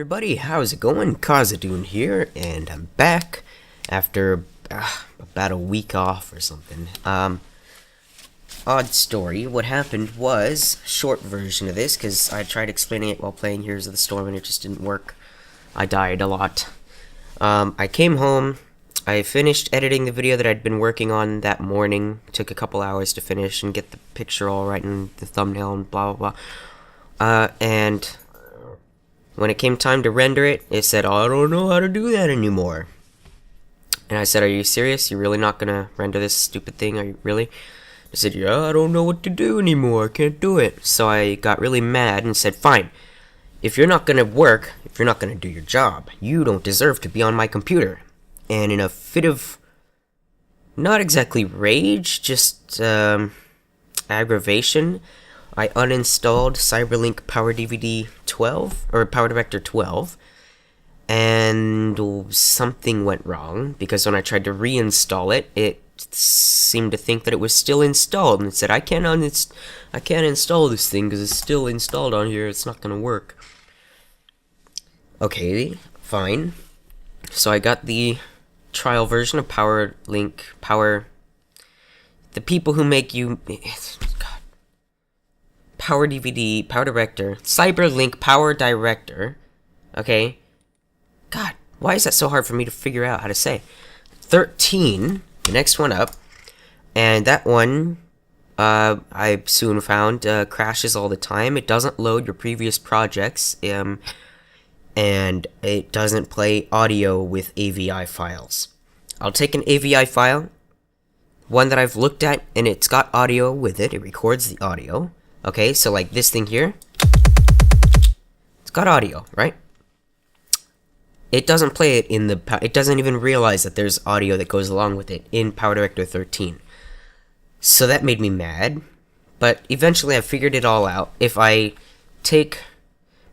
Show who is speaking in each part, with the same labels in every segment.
Speaker 1: everybody, how's it going? Kazadoon here, and I'm back after about a week off or something. Odd story. What happened was, short version of this, because I tried explaining it while playing Heroes of the Storm and it just didn't work. I died a lot. I came home, I finished editing the video that I'd been working on that morning. It took a couple hours to finish and get the picture all right and the thumbnail and blah blah blah. And when it came time to render it, it said, "Oh, I don't know how to do that anymore." And I said, "Are you serious? You're really not gonna render this stupid thing? Are you really?" I said, "Yeah, I don't know what to do anymore. I can't do it." So I got really mad and said, "Fine. If you're not gonna work, if you're not gonna do your job, you don't deserve to be on my computer." And in a fit of not exactly rage, just aggravation, I uninstalled Cyberlink Power DVD 12, or Power Director 12, and something went wrong, because when I tried to reinstall it, it seemed to think that it was still installed, and it said, I can't install this thing, because it's still installed on here, it's not gonna work. Okay, fine. So I got the trial version of the people who make you... Power DVD, Power Director, Cyberlink Power Director, okay? God, why is that so hard for me to figure out how to say? 13, the next one up, and that one, I soon found, crashes all the time. It doesn't load your previous projects, and it doesn't play audio with AVI files. I'll take an AVI file, one that I've looked at, and it's got audio with it, it records the audio. Okay, so like this thing here, it's got audio, right? It doesn't play it in the, it doesn't even realize that there's audio that goes along with it in Power Director 13. So that made me mad, but eventually I figured it all out. If I take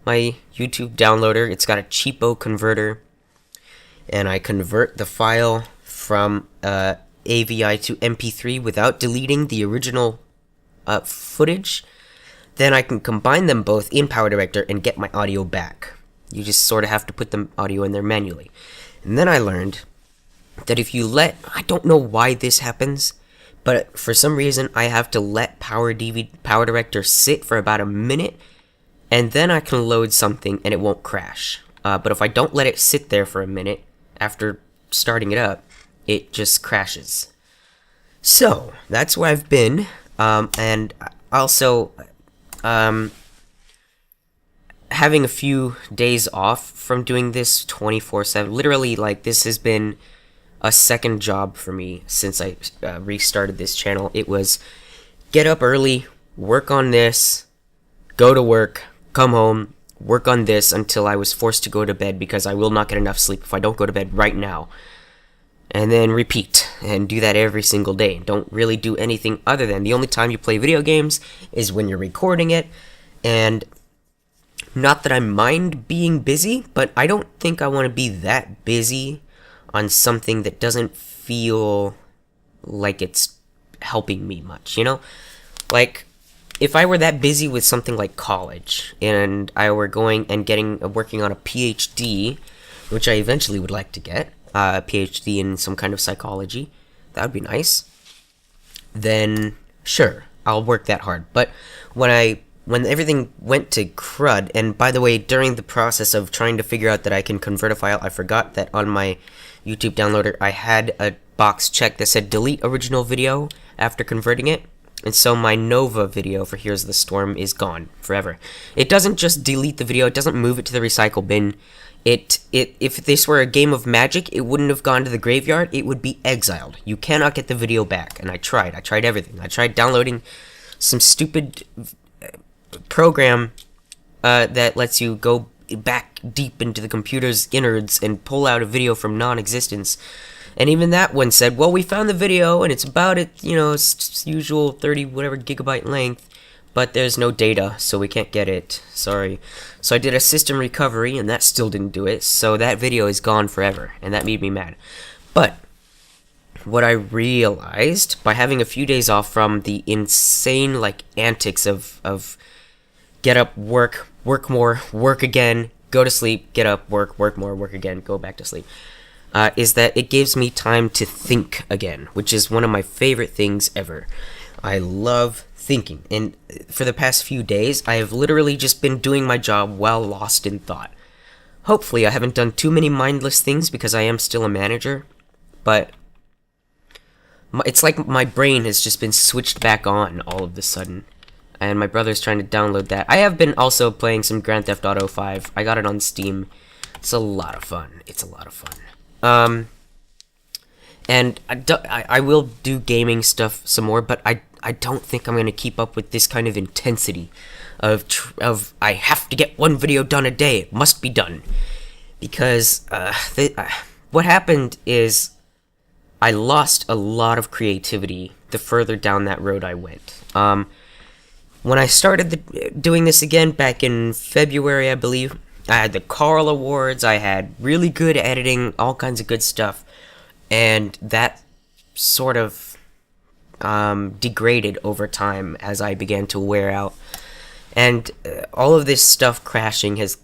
Speaker 1: my YouTube downloader, it's got a cheapo converter, and I convert the file from AVI to MP3 without deleting the original footage, then I can combine them both in Power Director and get my audio back. You just sort of have to put the audio in there manually. And then I learned that if you I don't know why this happens, but for some reason I have to let Power Director sit for about a minute, and then I can load something and it won't crash. But if I don't let it sit there for a minute after starting it up, it just crashes. So, that's where I've been. And also, having a few days off from doing this 24/7, literally, like, this has been a second job for me since I restarted this channel. It was get up early, work on this, go to work, come home, work on this until I was forced to go to bed, because I will not get enough sleep if I don't go to bed right now. And then repeat, and do that every single day. Don't really do anything other than, the only time you play video games is when you're recording it, and not that I mind being busy, but I don't think I want to be that busy on something that doesn't feel like it's helping me much, you know? Like, if I were that busy with something like college, and I were working on a PhD, which I eventually would like to get, a PhD in some kind of psychology, that would be nice, then sure, I'll work that hard. But when everything went to crud, and by the way, during the process of trying to figure out that I can convert a file, I forgot that on my YouTube downloader I had a box checked that said delete original video after converting it, and so my Nova video for Heroes of the Storm is gone forever. It doesn't just delete the video, it doesn't move it to the recycle bin. If this were a game of Magic, it wouldn't have gone to the graveyard, it would be exiled. You cannot get the video back, and I tried everything. I tried downloading some stupid program that lets you go back deep into the computer's innards and pull out a video from non-existence. And even that one said, well, we found the video, and it's about its usual 30 whatever gigabyte length, but there's no data, so we can't get it. Sorry. So I did a system recovery, and that still didn't do it, so that video is gone forever, and that made me mad. But what I realized, by having a few days off from the insane, antics of get up, work more, work again, go to sleep, get up, work more, work again, go back to sleep, is that it gives me time to think again, which is one of my favorite things ever. I love thinking, and for the past few days, I have literally just been doing my job while lost in thought. Hopefully, I haven't done too many mindless things because I am still a manager, but it's like my brain has just been switched back on all of a sudden. And my brother's trying to download that. I have been also playing some Grand Theft Auto 5. I got it on Steam. It's a lot of fun. It's a lot of fun. And I will do gaming stuff some more, but I don't think I'm going to keep up with this kind of intensity of I have to get one video done a day. It must be done. Because what happened is I lost a lot of creativity the further down that road I went. When I started doing this again back in February, I believe, I had the Carl Awards, I had really good editing, all kinds of good stuff, and that sort of degraded over time as I began to wear out. And all of this stuff crashing has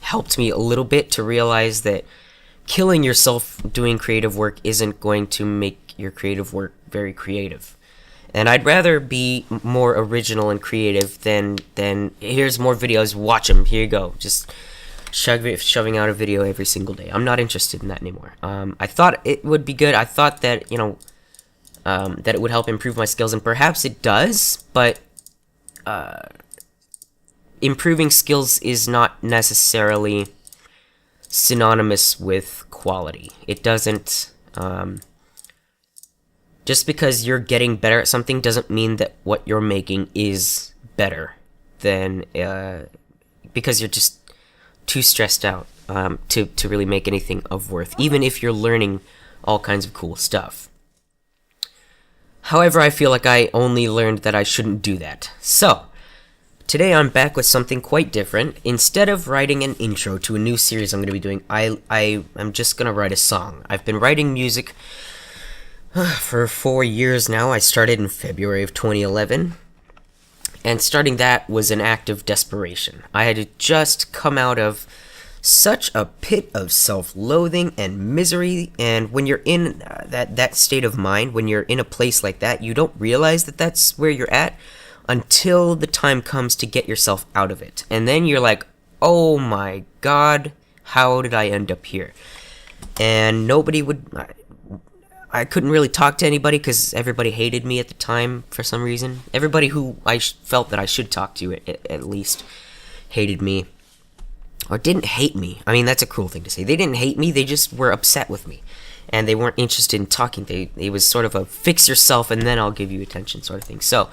Speaker 1: helped me a little bit to realize that killing yourself doing creative work isn't going to make your creative work very creative. And I'd rather be more original and creative than here's more videos, watch them, here you go. Just shoving out a video every single day. I'm not interested in that anymore. I thought it would be good. I thought that, that it would help improve my skills, and perhaps it does, but improving skills is not necessarily synonymous with quality. It doesn't... Just because you're getting better at something doesn't mean that what you're making is better than, because you're just too stressed out to really make anything of worth, even if you're learning all kinds of cool stuff. However, I feel like I only learned that I shouldn't do that. So, today I'm back with something quite different. Instead of writing an intro to a new series I'm going to be doing, I'm just going to write a song. I've been writing music for 4 years now. I started in February of 2011, and starting that was an act of desperation. I had just come out of such a pit of self-loathing and misery, and when you're in that state of mind, when you're in a place like that, you don't realize that that's where you're at until the time comes to get yourself out of it. And then you're like, oh my god, how did I end up here? And I couldn't really talk to anybody because everybody hated me at the time for some reason. Everybody who I felt that I should talk to at least hated me. Or didn't hate me. I mean, that's a cruel thing to say. They didn't hate me, they just were upset with me. And they weren't interested in talking. It was sort of a fix yourself and then I'll give you attention sort of thing. So,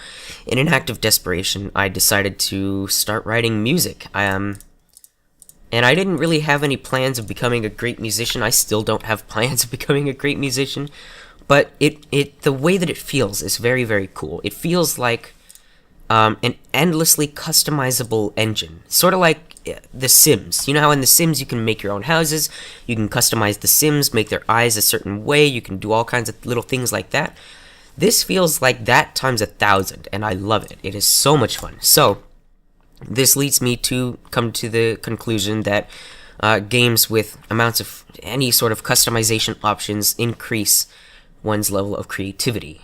Speaker 1: in an act of desperation, I decided to start writing music. And I didn't really have any plans of becoming a great musician. I still don't have plans of becoming a great musician. But the way that it feels is very, very cool. It feels like an endlessly customizable engine. Sort of like The Sims. You know how in The Sims you can make your own houses? You can customize the Sims, make their eyes a certain way. You can do all kinds of little things like that. This feels like that times 1,000, and I love it. It is so much fun. So, this leads me to come to the conclusion that games with amounts of any sort of customization options increase one's level of creativity.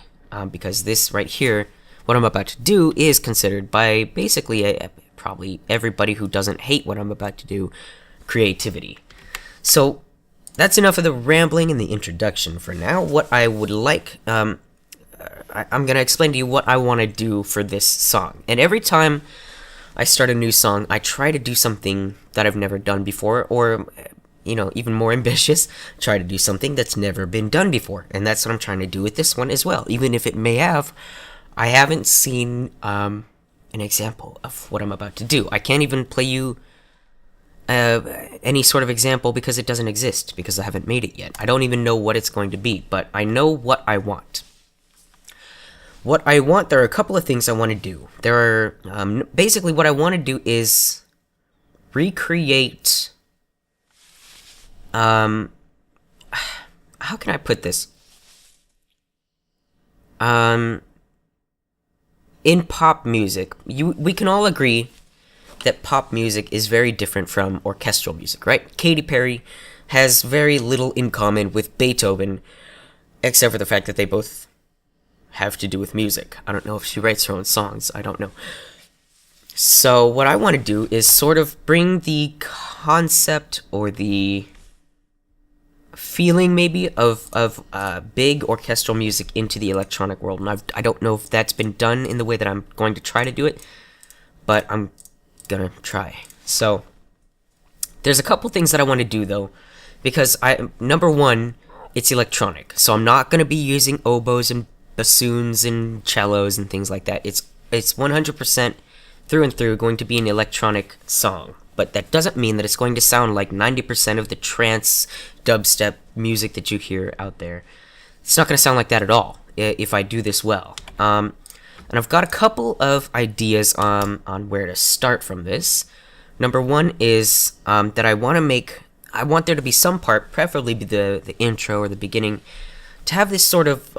Speaker 1: Because this right here, what I'm about to do, is considered by basically probably everybody who doesn't hate what I'm about to do, creativity. So, that's enough of the rambling and the introduction for now. What I would like, I'm going to explain to you what I want to do for this song. And every time I start a new song, I try to do something that I've never done before, or, even more ambitious, try to do something that's never been done before. And that's what I'm trying to do with this one as well. Even if it may have, I haven't seen an example of what I'm about to do. I can't even play you any sort of example because it doesn't exist, because I haven't made it yet. I don't even know what it's going to be, but I know what I want. There are a couple of things I want to do. Basically what I want to do is recreate, how can I put this? In pop music, we can all agree that pop music is very different from orchestral music, right? Katy Perry has very little in common with Beethoven, except for the fact that they both have to do with music. I don't know if she writes her own songs. I don't know. So what I want to do is sort of bring the concept or the feeling maybe of big orchestral music into the electronic world. And I don't know if that's been done in the way that I'm going to try to do it, but I'm gonna try. So there's a couple things that I want to do though, because number one, it's electronic. So I'm not gonna be using oboes and bassoons and cellos and things like that. It's 100% through and through going to be an electronic song. But that doesn't mean that it's going to sound like 90% of the trance dubstep music that you hear out there. It's not going to sound like that at all if I do this well. And I've got a couple of ideas on where to start from this. Number one is that I want there to be some part, preferably the intro or the beginning, to have this sort of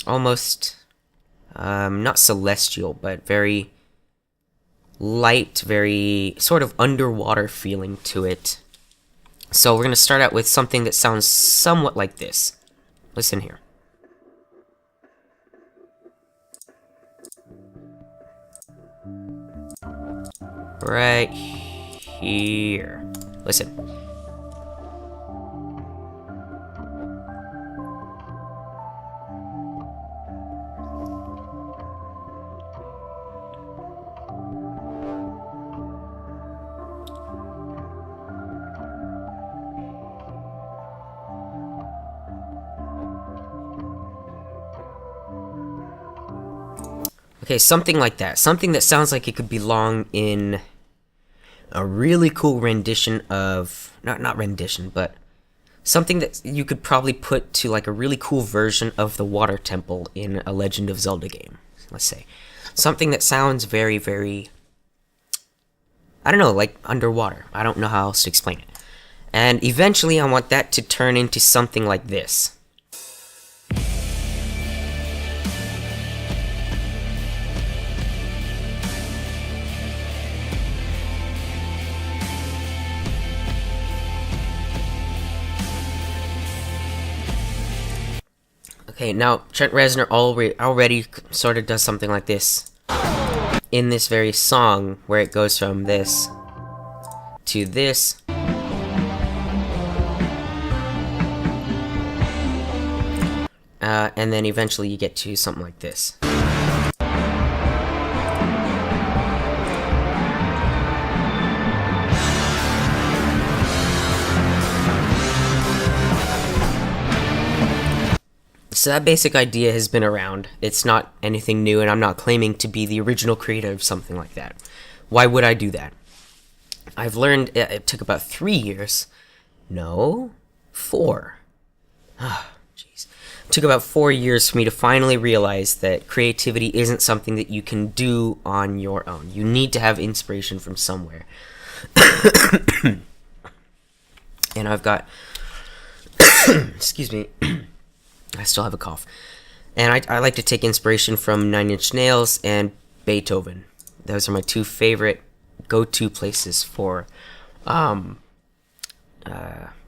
Speaker 1: almost not celestial, but very light, very sort of underwater feeling to it. So we're going to start out with something that sounds somewhat like this. Listen here. Right here. Listen. Okay, something like that. Something that sounds like it could belong in a really cool rendition of... Not rendition, but something that you could probably put to like a really cool version of the Water Temple in a Legend of Zelda game, let's say. Something that sounds very, very... I don't know, like underwater. I don't know how else to explain it. And eventually I want that to turn into something like this. Okay, now Trent Reznor already sort of does something like this in this very song, where it goes from this to this. And then eventually you get to something like this. So that basic idea has been around. It's not anything new, and I'm not claiming to be the original creator of something like that. Why would I do that? I've learned it took about 3 years. No, 4. Ah, jeez. It took about 4 years for me to finally realize that creativity isn't something that you can do on your own. You need to have inspiration from somewhere. And I've got... excuse me. I still have a cough. And I like to take inspiration from Nine Inch Nails and Beethoven. Those are my two favorite go-to places for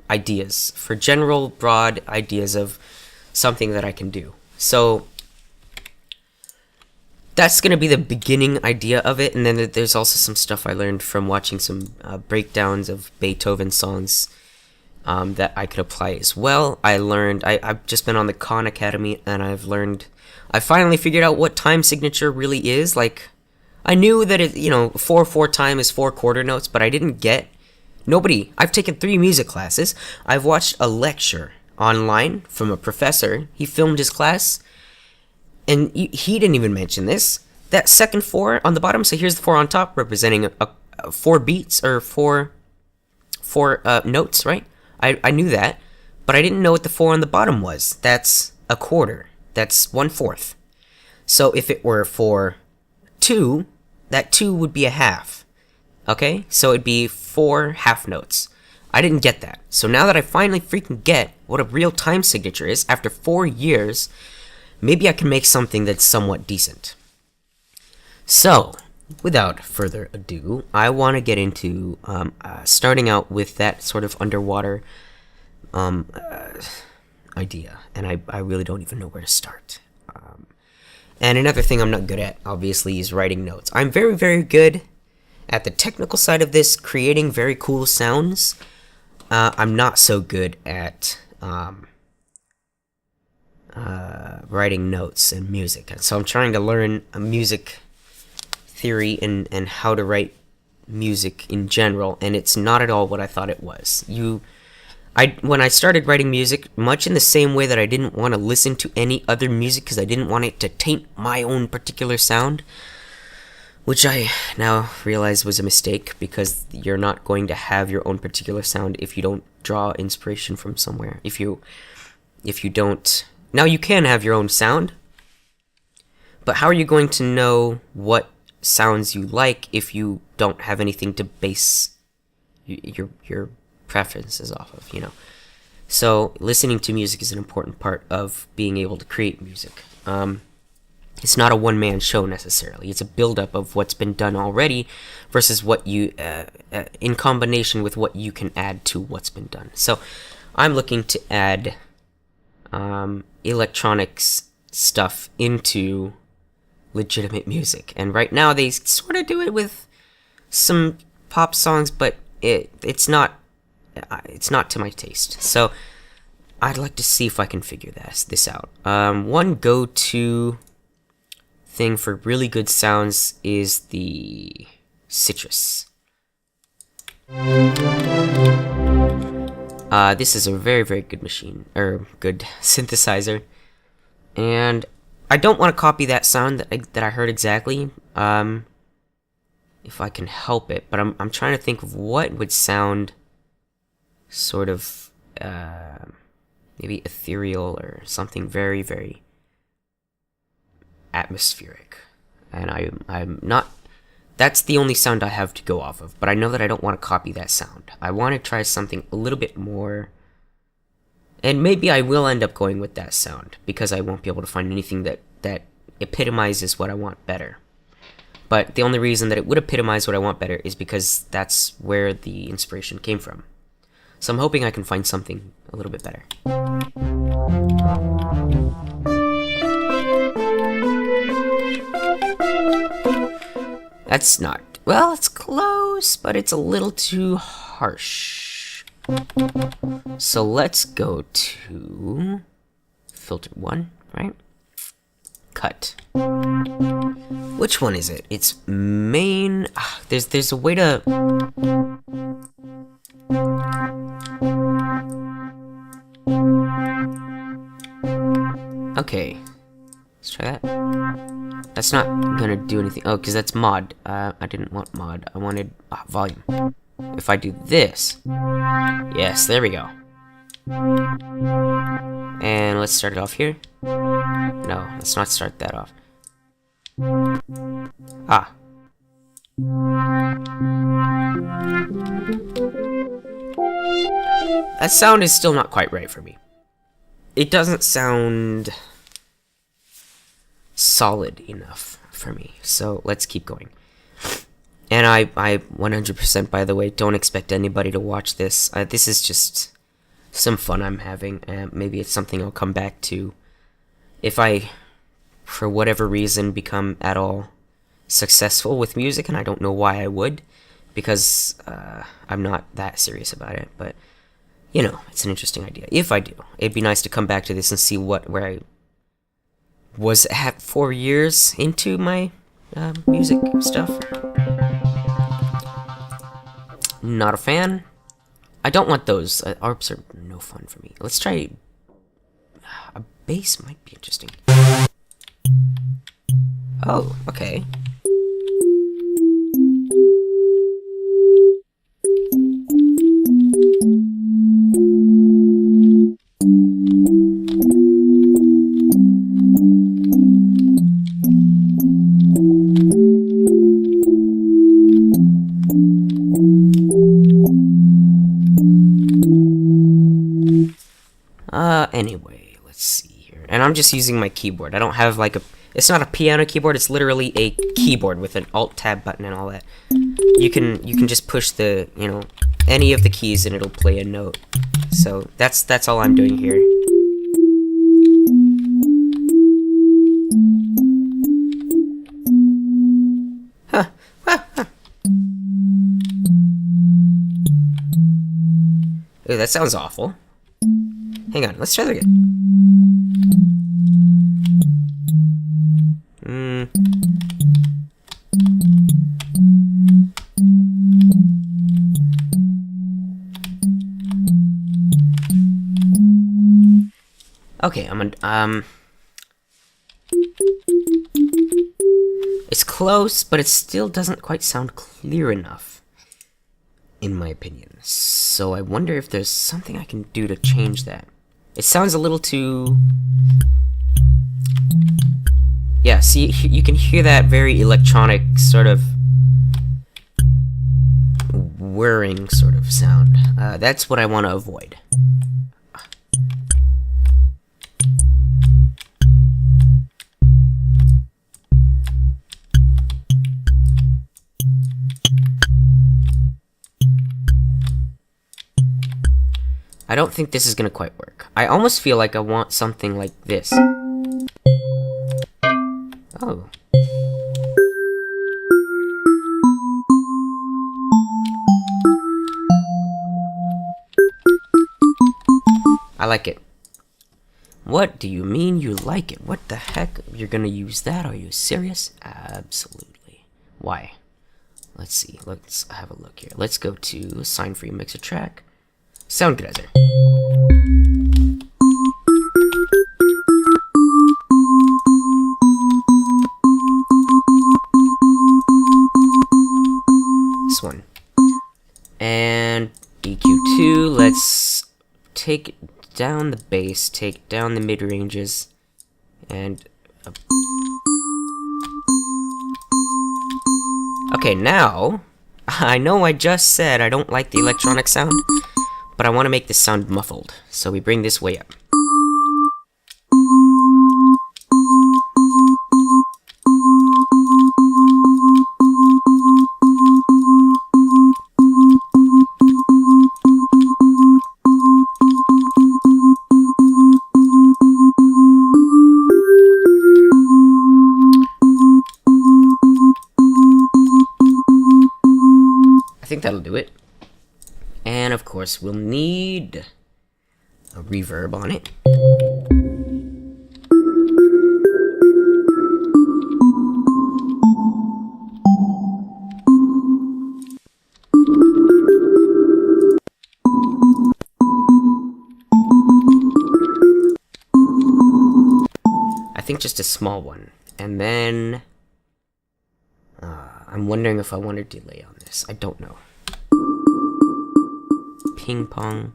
Speaker 1: ideas, for general, broad ideas of something that I can do. So that's going to be the beginning idea of it, and then there's also some stuff I learned from watching some breakdowns of Beethoven songs that I could apply as well. I've just been on the Khan Academy, and I finally figured out what time signature really is. Like, I knew that 4/4 time is 4 quarter notes, but I didn't get... I've taken 3 music classes. I've watched a lecture online from a professor. He filmed his class, and he didn't even mention this. That second 4 on the bottom, so here's the 4 on top, representing 4 beats, or 4 notes, right? I knew that, but I didn't know what the 4 on the bottom was. That's a quarter. That's 1/4. So if it were for 2, that 2 would be a half. Okay? So it'd be 4 half notes. I didn't get that. So now that I finally freaking get what a real time signature is, after 4 years, maybe I can make something that's somewhat decent. So, without further ado, I want to get into starting out with that sort of underwater um, uh, idea, and I really don't even know where to start. And another thing I'm not good at, obviously, is writing notes. I'm very, very good at the technical side of this, creating very cool sounds. I'm not so good at writing notes and music. So I'm trying to learn a music theory and how to write music in general, and it's not at all what I thought it was. When I started writing music, much in the same way that I didn't want to listen to any other music because I didn't want it to taint my own particular sound, which I now realize was a mistake, because you're not going to have your own particular sound if you don't draw inspiration from somewhere. If you don't, now you can have your own sound, but how are you going to know what sounds you like if you don't have anything to base your preferences off of, So listening to music is an important part of being able to create music. It's not a one-man show necessarily. It's a build-up of what's been done already versus what you, in combination with what you can add to what's been done. So I'm looking to add electronics stuff into legitimate music. And right now they sort of do it with some pop songs, but it's not to my taste. So I'd like to see if I can figure this out. One go-to thing for really good sounds is the Citrus. This is a very, very good machine, or good synthesizer, and I don't want to copy that sound that I heard exactly, if I can help it, but I'm trying to think of what would sound sort of maybe ethereal or something very, very atmospheric. And I'm not, that's the only sound I have to go off of, but I know that I don't want to copy that sound. I want to try something a little bit more, and maybe I will end up going with that sound, because I won't be able to find anything that epitomizes what I want better. But the only reason that it would epitomize what I want better is because that's where the inspiration came from. So I'm hoping I can find something a little bit better. That's not, well, it's close, but it's a little too harsh. So let's go to filter 1, right? Cut. Which one is it? It's main. There's a way to. Okay, let's try that. That's not gonna do anything. Oh, because that's mod. I didn't want mod. I wanted volume. If I do this, yes, there we go. And let's start it off here. No, let's not start that off. That sound is still not quite right for me. It doesn't sound solid enough for me. So let's keep going. And I 100%, by the way, don't expect anybody to watch this. This is just some fun I'm having. Maybe it's something I'll come back to if I, for whatever reason, become at all successful with music, and I don't know why I would, because I'm not that serious about it. But it's an interesting idea. If I do, it'd be nice to come back to this and see where I was at 4 years into my music stuff. Not a fan. I don't want those. ARPs are no fun for me. Let's try a bass. Might be interesting. Oh, okay. Anyway, let's see here. And I'm just using my keyboard. I don't have like a... It's not a piano keyboard, it's literally a keyboard with an Alt-Tab button and all that. You can just push the, you know, any of the keys and it'll play a note. So that's all I'm doing here. Huh. Ooh, that sounds awful. Hang on, let's try that again. Okay, it's close, but it still doesn't quite sound clear enough, in my opinion. So I wonder if there's something I can do to change that. It sounds a little too... Yeah, see, you can hear that very electronic sort of whirring sort of sound. That's what I want to avoid. I don't think this is gonna quite work. I almost feel like I want something like this. Oh. I like it. What do you mean you like it? What the heck? You're gonna use that? Are you serious? Absolutely. Why? Let's see. Let's have a look here. Let's go to Sign Free Mixer Track. Soundgrazer. This one. And EQ2, let's take down the bass, take down the mid-ranges, and... Okay, now, I know I just said I don't like the electronic sound, but I want to make this sound muffled, so we bring this way up. I think that'll do it. And of course, we'll need a reverb on it. I think just a small one. And then... I'm wondering if I want a delay on this. I don't know. Ping pong.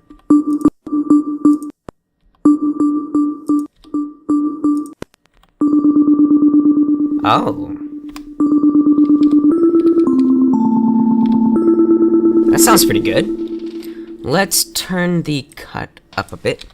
Speaker 1: Oh. That sounds pretty good. Let's turn the cut up a bit.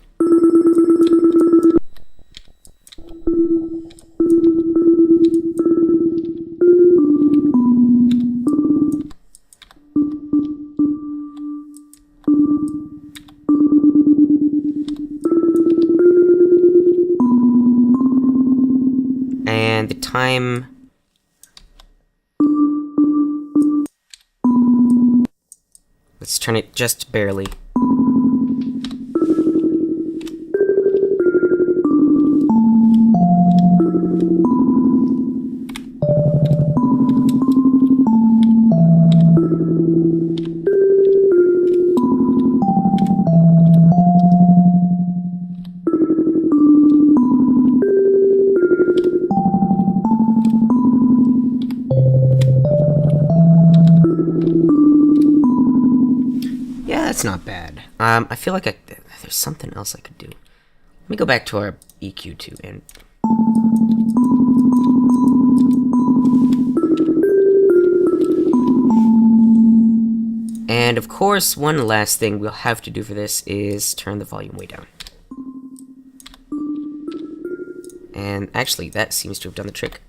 Speaker 1: And the time... Let's turn it just barely. That's not bad. I feel like there's something else I could do. Let me go back to our EQ2 and... And of course, one last thing we'll have to do for this is turn the volume way down. And actually, that seems to have done the trick.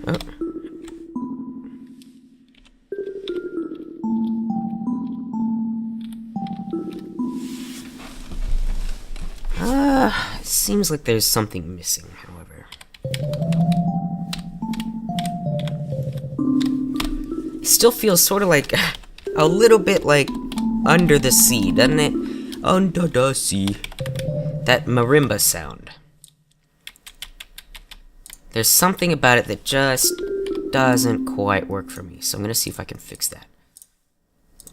Speaker 1: Oh. It seems like there's something missing, however. It still feels sort of like a little bit like Under the Sea, doesn't it? Under the sea. That marimba sound. There's something about it that just doesn't quite work for me, so I'm gonna see if I can fix that.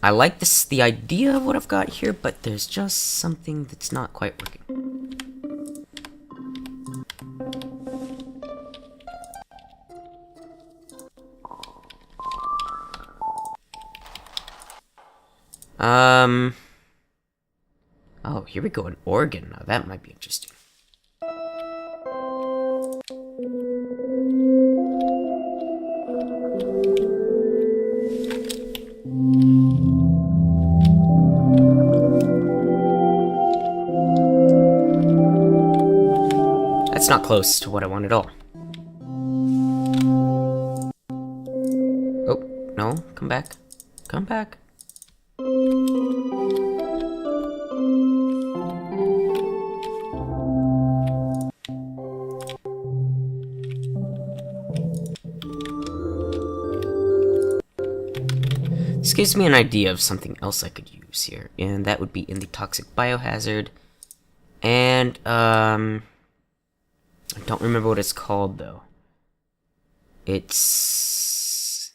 Speaker 1: I like the idea of what I've got here, but there's just something that's not quite working. Oh, here we go, an organ. Now that might be interesting. That's not close to what I want at all. Oh, no, come back. Come back. This gives me an idea of something else I could use here, and that would be in the toxic biohazard. And, I don't remember what it's called, though. It's...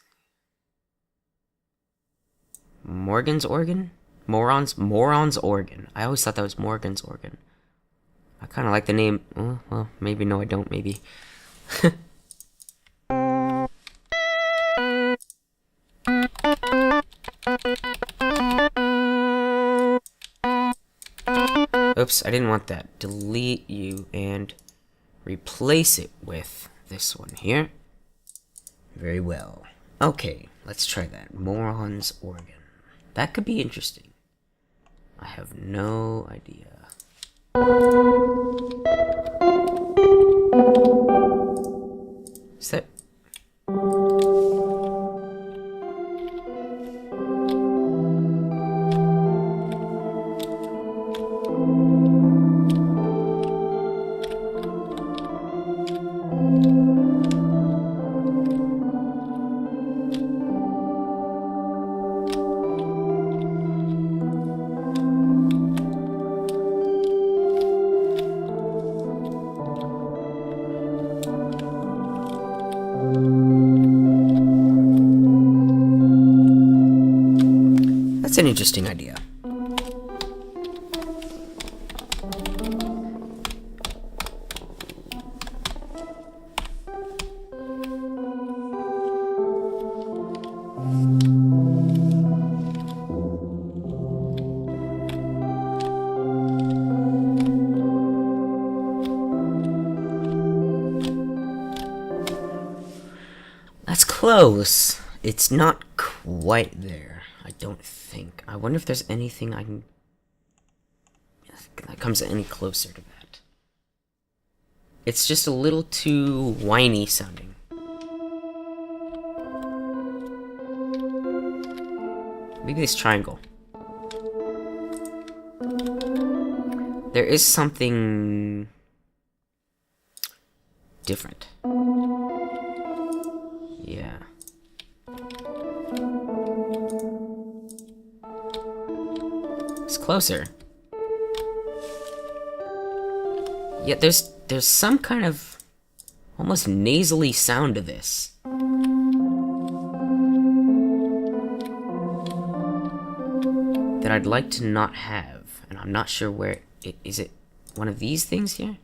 Speaker 1: Morgan's organ? Moron's organ. I always thought that was Morgan's organ. I kind of like the name. Oh, well, maybe no, I don't, maybe. Oops, I didn't want that. Delete you and replace it with this one here. Very well. Okay, let's try that. Moron's organ. That could be interesting. I have no idea. Is that... That's an interesting idea. That's close. It's not quite there, I don't think. I wonder if there's anything I can... that comes any closer to that. It's just a little too whiny sounding. Maybe this triangle. There is something... different. Yeah. It's closer. Yeah, there's some kind of almost nasally sound to this. That I'd like to not have, and I'm not sure where it is. It one of these things here?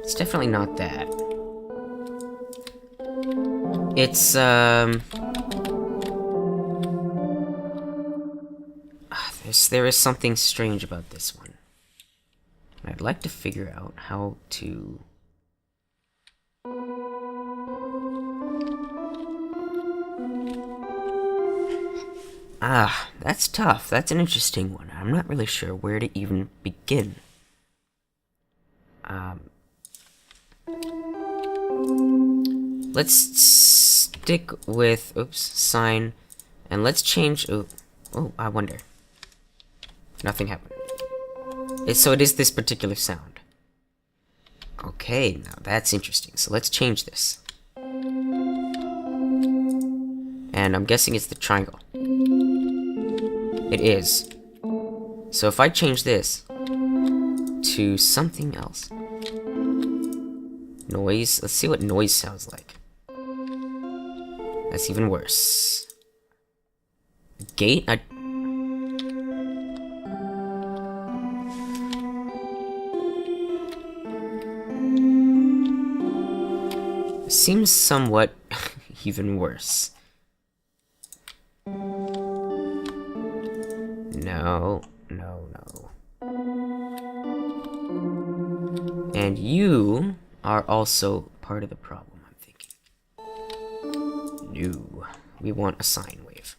Speaker 1: It's definitely not that. It's there is something strange about this one. I'd like to figure out how to... Ah, that's tough. That's an interesting one. I'm not really sure where to even begin. Let's stick with, oops, sign, and let's change, oh, I wonder. Nothing happened. So it is this particular sound. Okay, now that's interesting. So let's change this. And I'm guessing it's the triangle. It is. So if I change this to something else. Noise. Let's see what noise sounds like. That's even worse. Gate? Seems somewhat even worse. No, no, no. And you are also part of the problem, I'm thinking. No. We want a sine wave.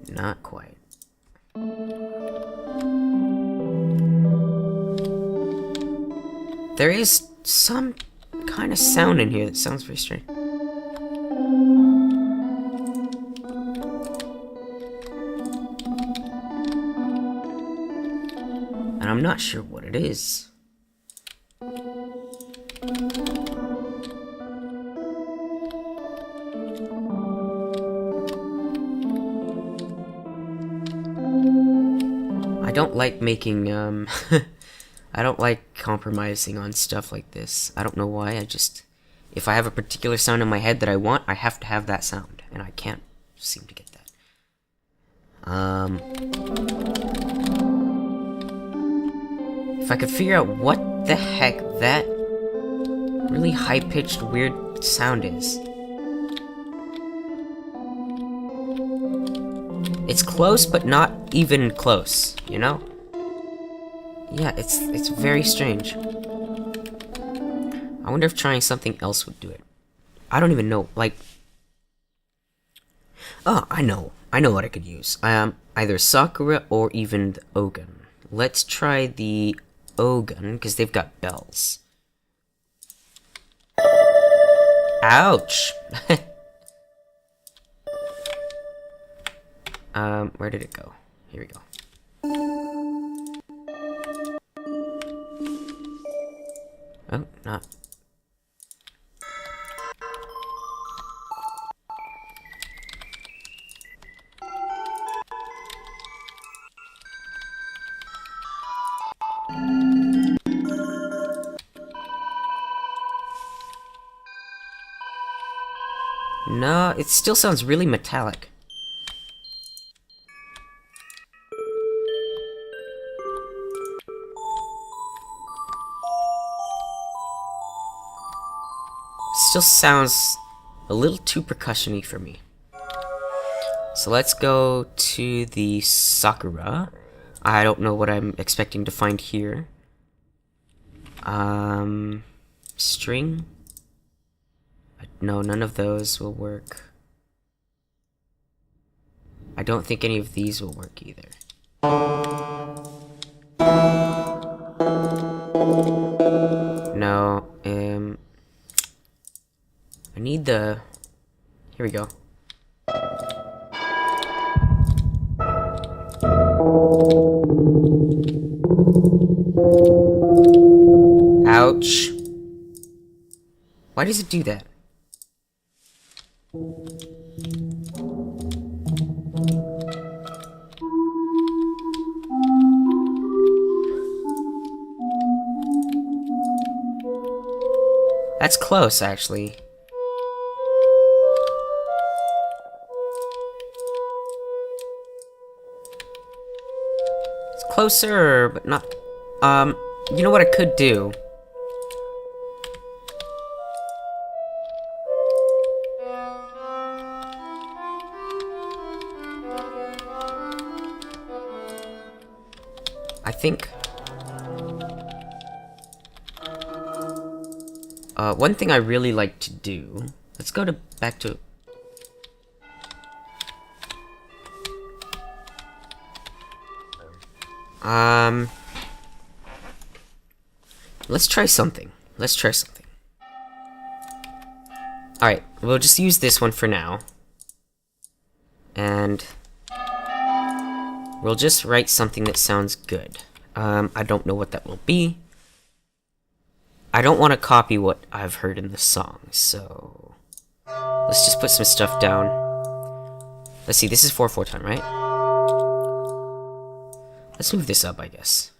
Speaker 1: Not quite. There is some kind of sound in here that sounds very strange. And I'm not sure what it is. I don't like making, I don't like compromising on stuff like this. I don't know why, if I have a particular sound in my head that I want, I have to have that sound, and I can't seem to get that. If I could figure out what the heck that really high-pitched weird sound is. It's close, but not even close, you know? Yeah, it's very strange. I wonder if trying something else would do it. I don't even know, like... Oh, I know what I could use. Either Sakura or even the Ogun. Let's try the Ogun, because they've got bells. Ouch! Where did it go? Here we go. Oh, not. No, it still sounds really metallic. Still sounds a little too percussion-y for me. So let's go to the Sakura. I don't know what I'm expecting to find here. String? No, none of those will work. I don't think any of these will work either. No, I need the... Here we go. Ouch. Why does it do that? That's close, actually. It's closer, but not... you know what I could do? I think... one thing I really like to do... Let's go back to... Um, let's try something. Let's try something. Alright, we'll just use this one for now. And we'll just write something that sounds good. I don't know what that will be. I don't want to copy what I've heard in the song, so let's just put some stuff down. Let's see, this is 4/4 time, right? Let's move this up, I guess.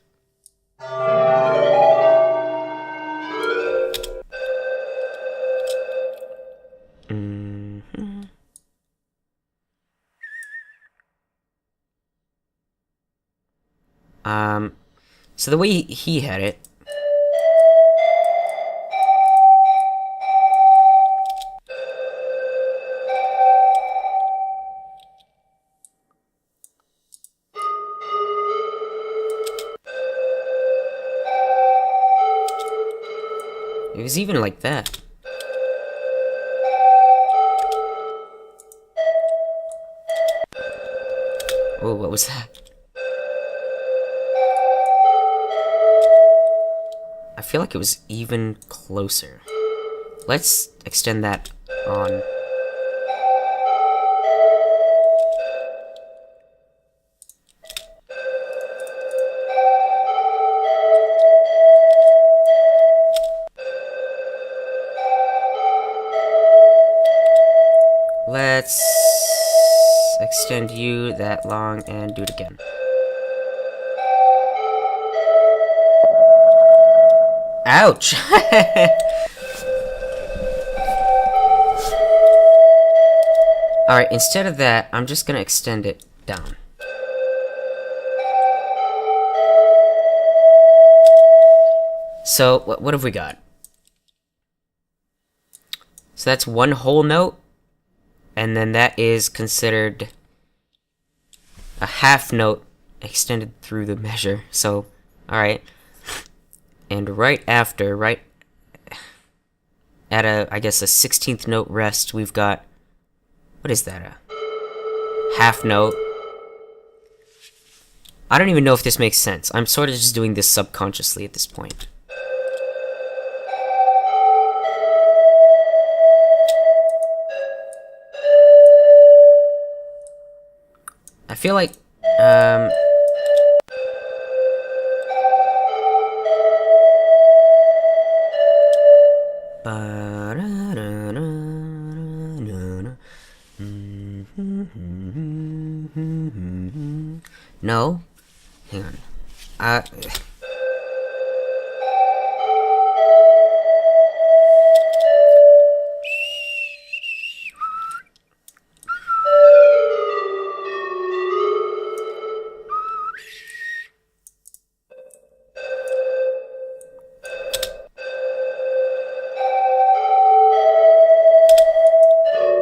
Speaker 1: So the way he had it. It was even like that. Oh, what was that? I feel like it was even closer. Let's extend that on. Let's extend you that long and do it again. Ouch! Alright, instead of that, I'm just gonna extend it down. So, what have we got? So that's one whole note, and then that is considered a half note extended through the measure. So, alright. And right after, right at I guess a 16th note rest, we've got, what is that, a half note? I don't even know if this makes sense. I'm sort of just doing this subconsciously at this point. I feel like, no? Hang on.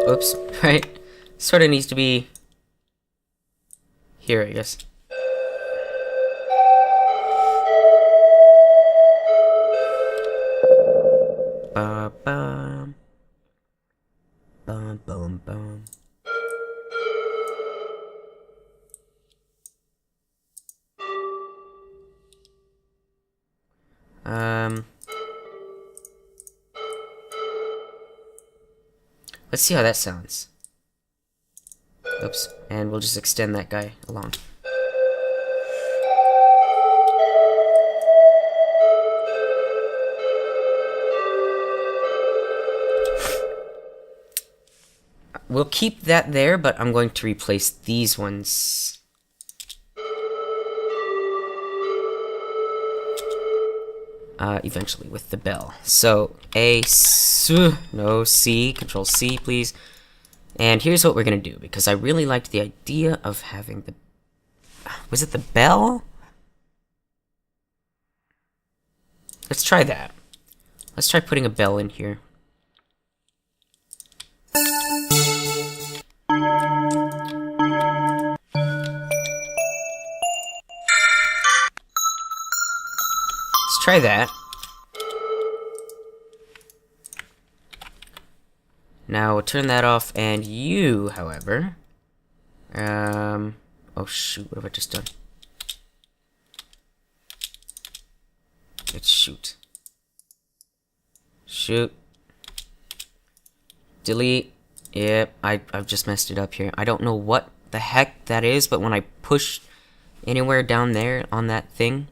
Speaker 1: Oops, right? Sort of needs to be here, I guess. Ba-bum. Bum, bum, bum. Let's see how that sounds. Oops, and we'll just extend that guy along. We'll keep that there, but I'm going to replace these ones. Eventually with the bell. So A, S, no C, Control C, please. And here's what we're gonna do, because I really liked the idea of having the, was it the bell? Let's try that. Let's try putting a bell in here. Let's try that. Now we'll turn that off, and you, however, oh shoot, what have I just done? Let's shoot. Shoot. Delete. Yep, I've just messed it up here. I don't know what the heck that is, but when I push anywhere down there on that thing,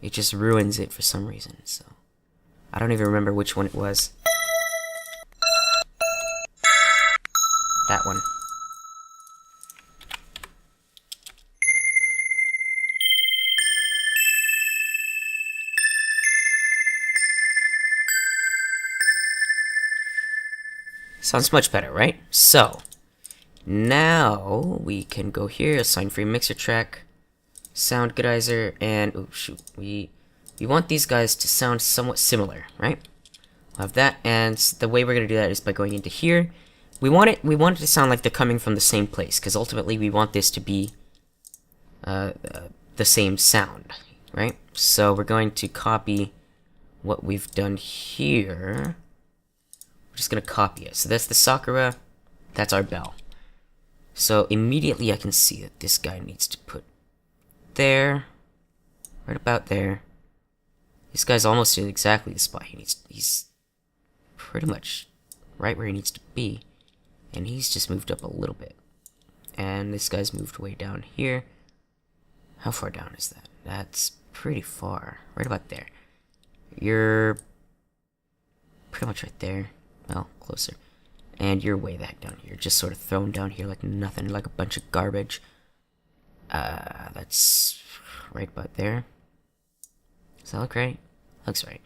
Speaker 1: it just ruins it for some reason. So I don't even remember which one it was. That one. Sounds much better, right? So, now we can go here, assign free mixer track, sound goodizer, and oh shoot, we want these guys to sound somewhat similar, right? We'll have that, and the way we're gonna do that is by going into here. We want it to sound like they're coming from the same place, because ultimately we want this to be the same sound, right? So we're going to copy what we've done here. We're just gonna copy it. So that's the Sakura, that's our bell. So immediately I can see that this guy needs to put there, right about there. This guy's almost in exactly the spot he needs. He's pretty much right where he needs to be, and he's just moved up a little bit. And this guy's moved way down here. How far down is that? That's pretty far, right about there. You're pretty much right there. Well, closer. And you're way the heck down here. Just sort of thrown down here like nothing, like a bunch of garbage. That's right about there. Does that look right? Looks right.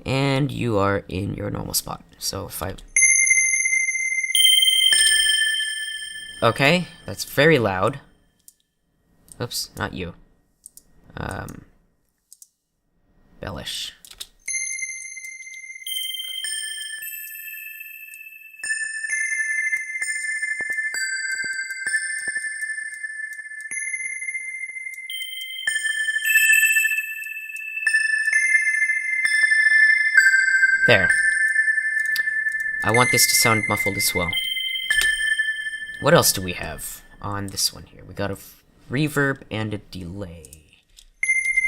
Speaker 1: And you are in your normal spot. So if I... Okay, that's very loud. Oops, not you. Bellish. There. I want this to sound muffled as well. What else do we have on this one here? We got a reverb and a delay.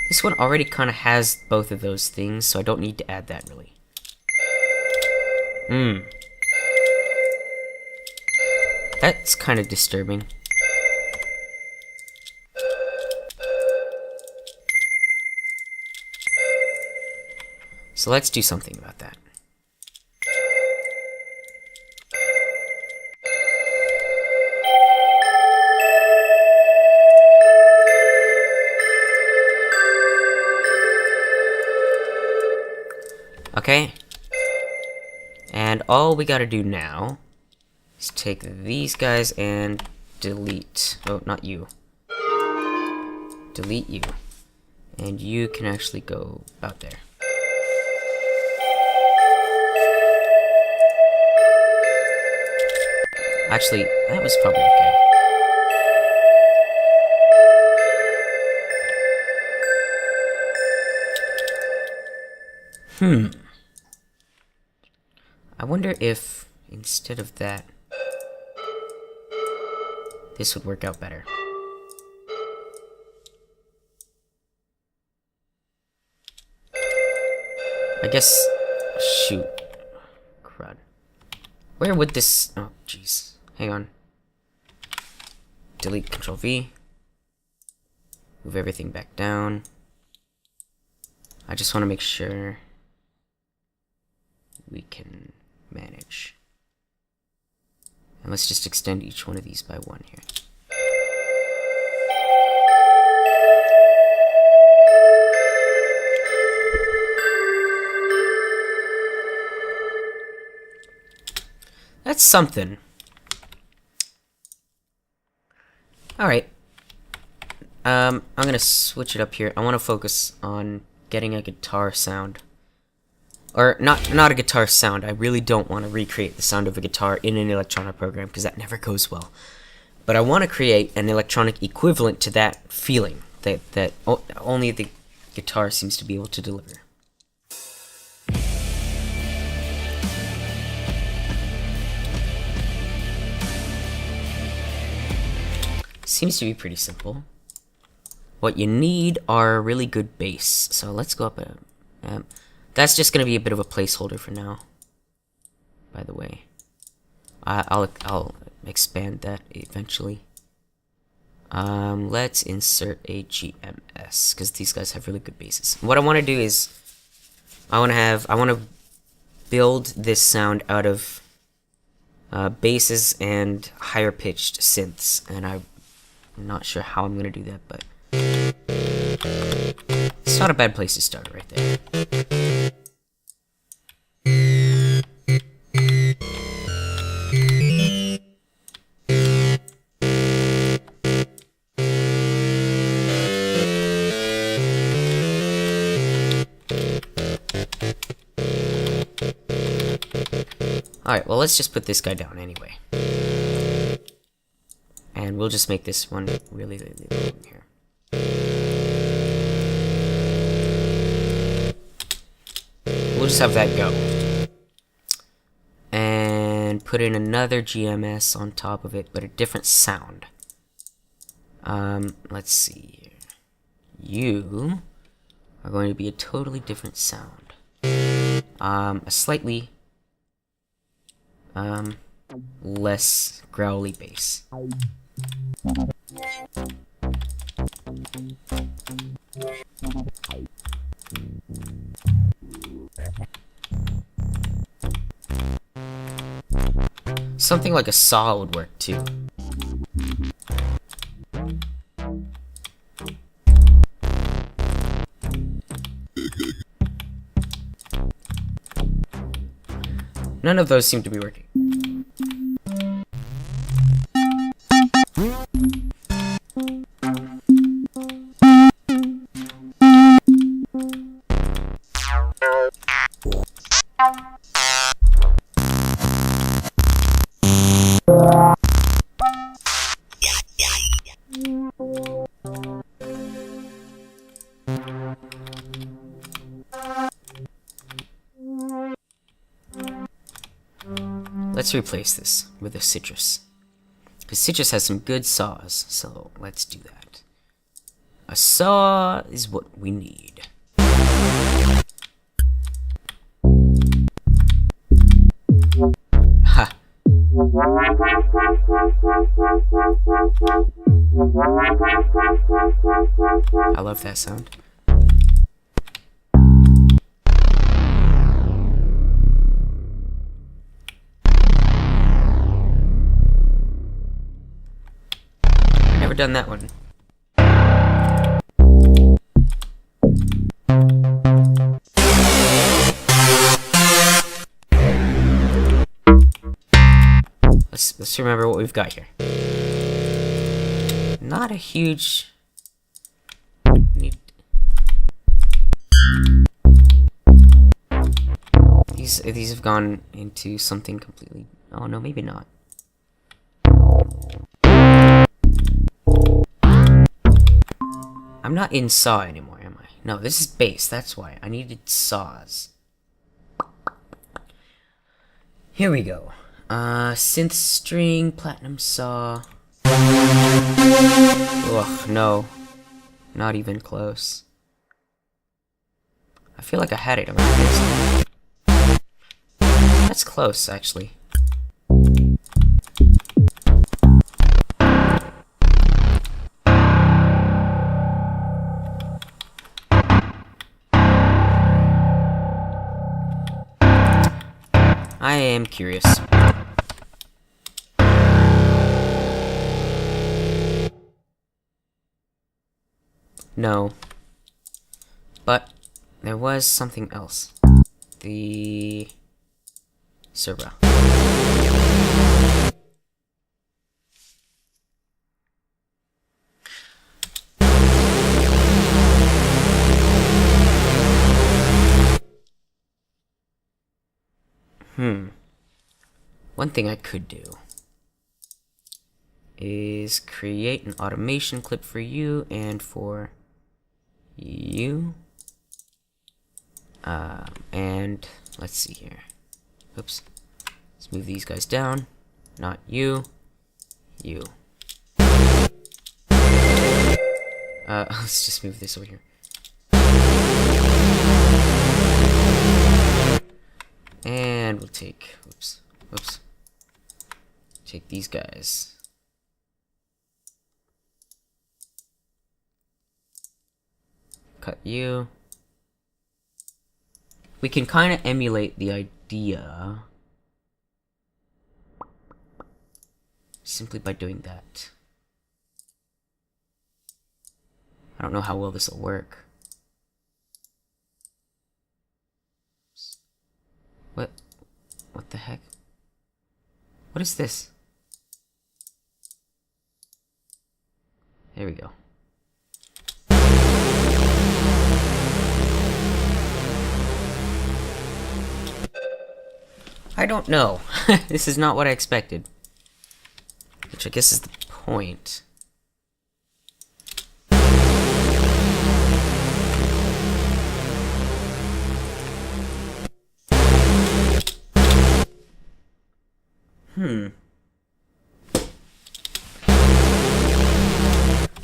Speaker 1: This one already kind of has both of those things, so I don't need to add that really. That's kind of disturbing. So let's do something about that. Okay. And all we gotta do now is take these guys and delete. Oh, not you. Delete you. And you can actually go out there. Actually, that was probably okay. I wonder if, instead of that, this would work out better. I guess... Shoot. Crud. Where would this... Oh, jeez. Hang on. Delete, Control V. Move everything back down. I just want to make sure we can manage. And let's just extend each one of these by one here. That's something. Alright. I'm gonna switch it up here. I want to focus on getting a guitar sound. Or, not a guitar sound. I really don't want to recreate the sound of a guitar in an electronic program, because that never goes well. But I want to create an electronic equivalent to that feeling that only the guitar seems to be able to deliver. Seems to be pretty simple. What you need are really good bass. So let's go up That's just gonna be a bit of a placeholder for now. By the way, I'll expand that eventually. Let's insert a GMS because these guys have really good bases. What I want to do is I want to build this sound out of basses and higher pitched synths, and I'm not sure how I'm gonna do that, but it's not a bad place to start right there. Alright, well, let's just put this guy down anyway. And we'll just make this one really, really long here. We'll just have that go. And put in another GMS on top of it, but a different sound. Let's see here. You are going to be a totally different sound. A slightly less growly bass. Something like a saw would work too. None of those seem to be working. Let's replace this with a citrus. Because citrus has some good saws, so let's do that. A saw is what we need. Ha! I love that sound. Done that one. Let's remember what we've got here. Not a huge need. These have gone into something completely. Oh no, maybe not. I'm not in saw anymore, am I? No, this is bass, that's why. I needed saws. Here we go. Synth string, platinum saw. Ugh, no. Not even close. I feel like I had it around this. That's close, actually. I am curious. No. But there was something else. The servo. One thing I could do is create an automation clip for you and for you. And let's see here. Oops. Let's move these guys down. Not you. You. Let's just move this over here. And we'll take, whoops, take these guys. Cut you. We can kind of emulate the idea simply by doing that. I don't know how well this will work. What the heck? What is this? There we go. I don't know. This is not what I expected. Which I guess is the point.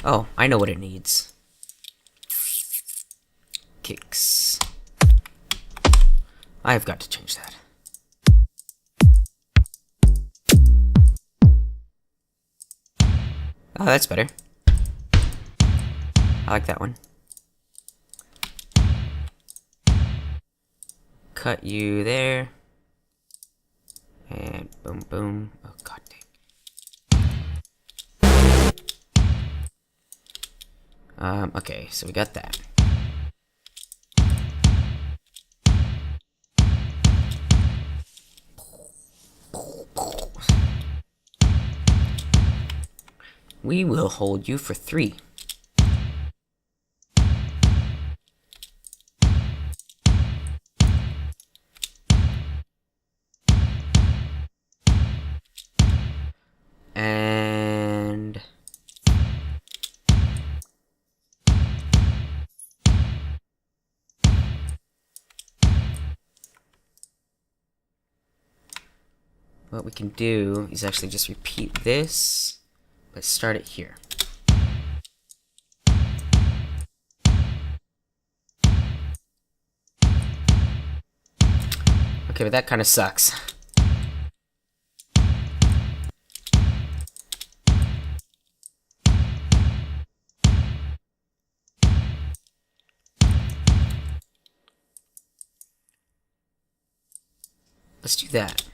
Speaker 1: Oh, I know what it needs. Kicks. I've got to change that. Oh, that's better. I like that one. Cut you there. And boom, boom. Oh, god dang. Okay, so we got that. We will hold you for 3. And what we can do is actually just repeat this. Let's start it here. Okay, but that kind of sucks. Let's do that.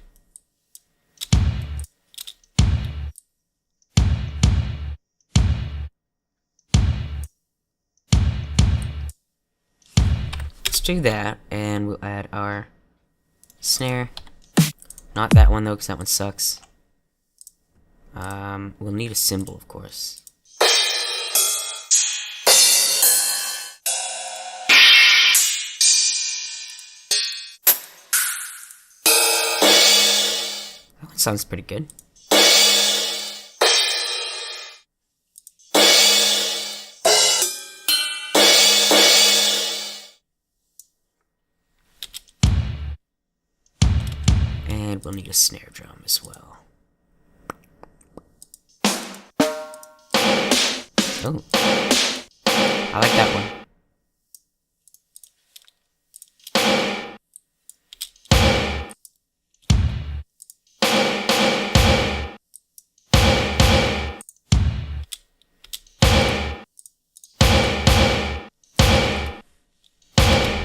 Speaker 1: Do that, and we'll add our snare. Not that one though, because that one sucks. We'll need a cymbal, of course. That one sounds pretty good. And we'll need a snare drum as well. Oh, I like that one.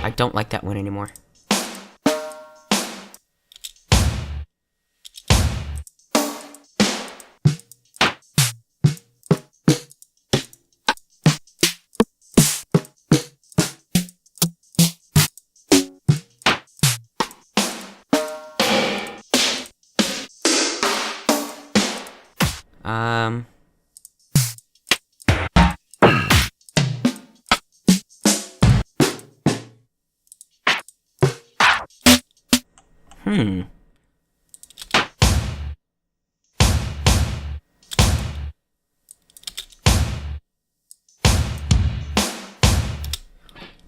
Speaker 1: I don't like that one anymore.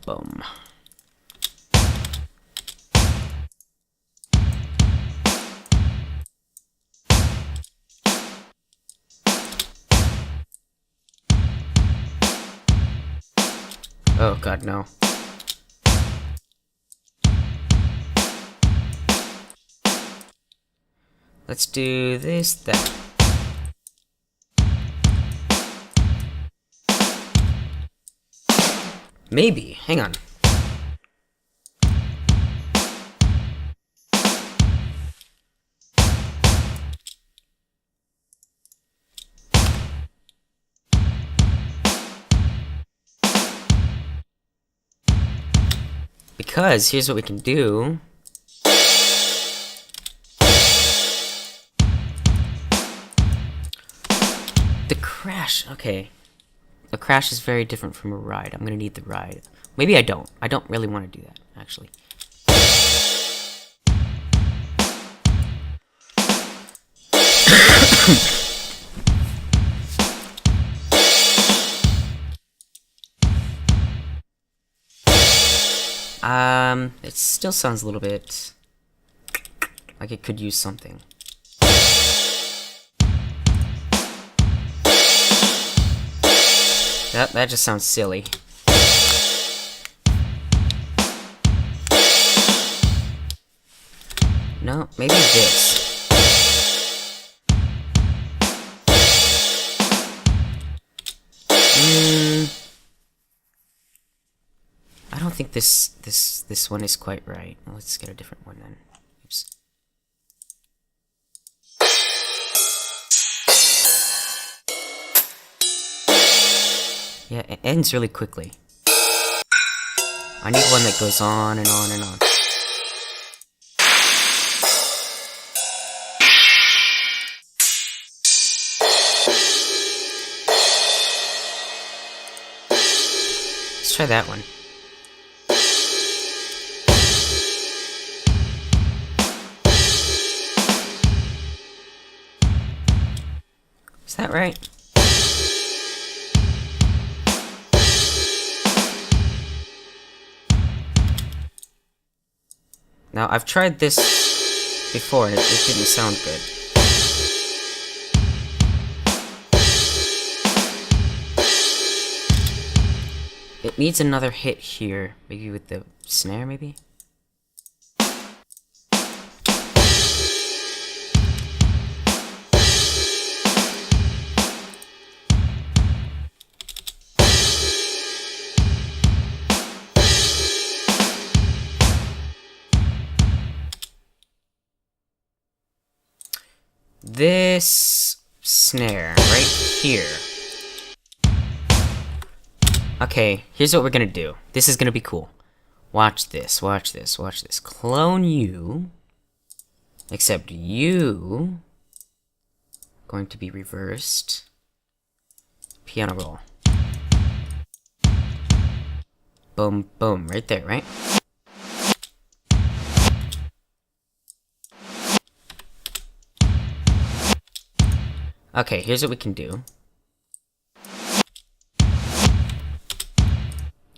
Speaker 1: Boom. Oh god, no. Let's do this, that. Maybe. Hang on. Because here's what we can do. The crash. Okay. A crash is very different from a ride. I'm gonna need the ride. Maybe I don't. I don't really want to do that, actually. It still sounds a little bit like it could use something. That just sounds silly. No, maybe this. I don't think this one is quite right. Let's get a different one then. Oops. Yeah, it ends really quickly. I need one that goes on and on and on. Let's try that one. Is that right? Now, I've tried this before and it didn't sound good. It needs another hit here. Maybe with the snare, maybe? This snare right here. Okay, here's what we're gonna do. This is gonna be cool. Watch this, watch this, watch this. Clone you. Except you going to be reversed. Piano roll. Boom, boom, right there, right? Okay, here's what we can do.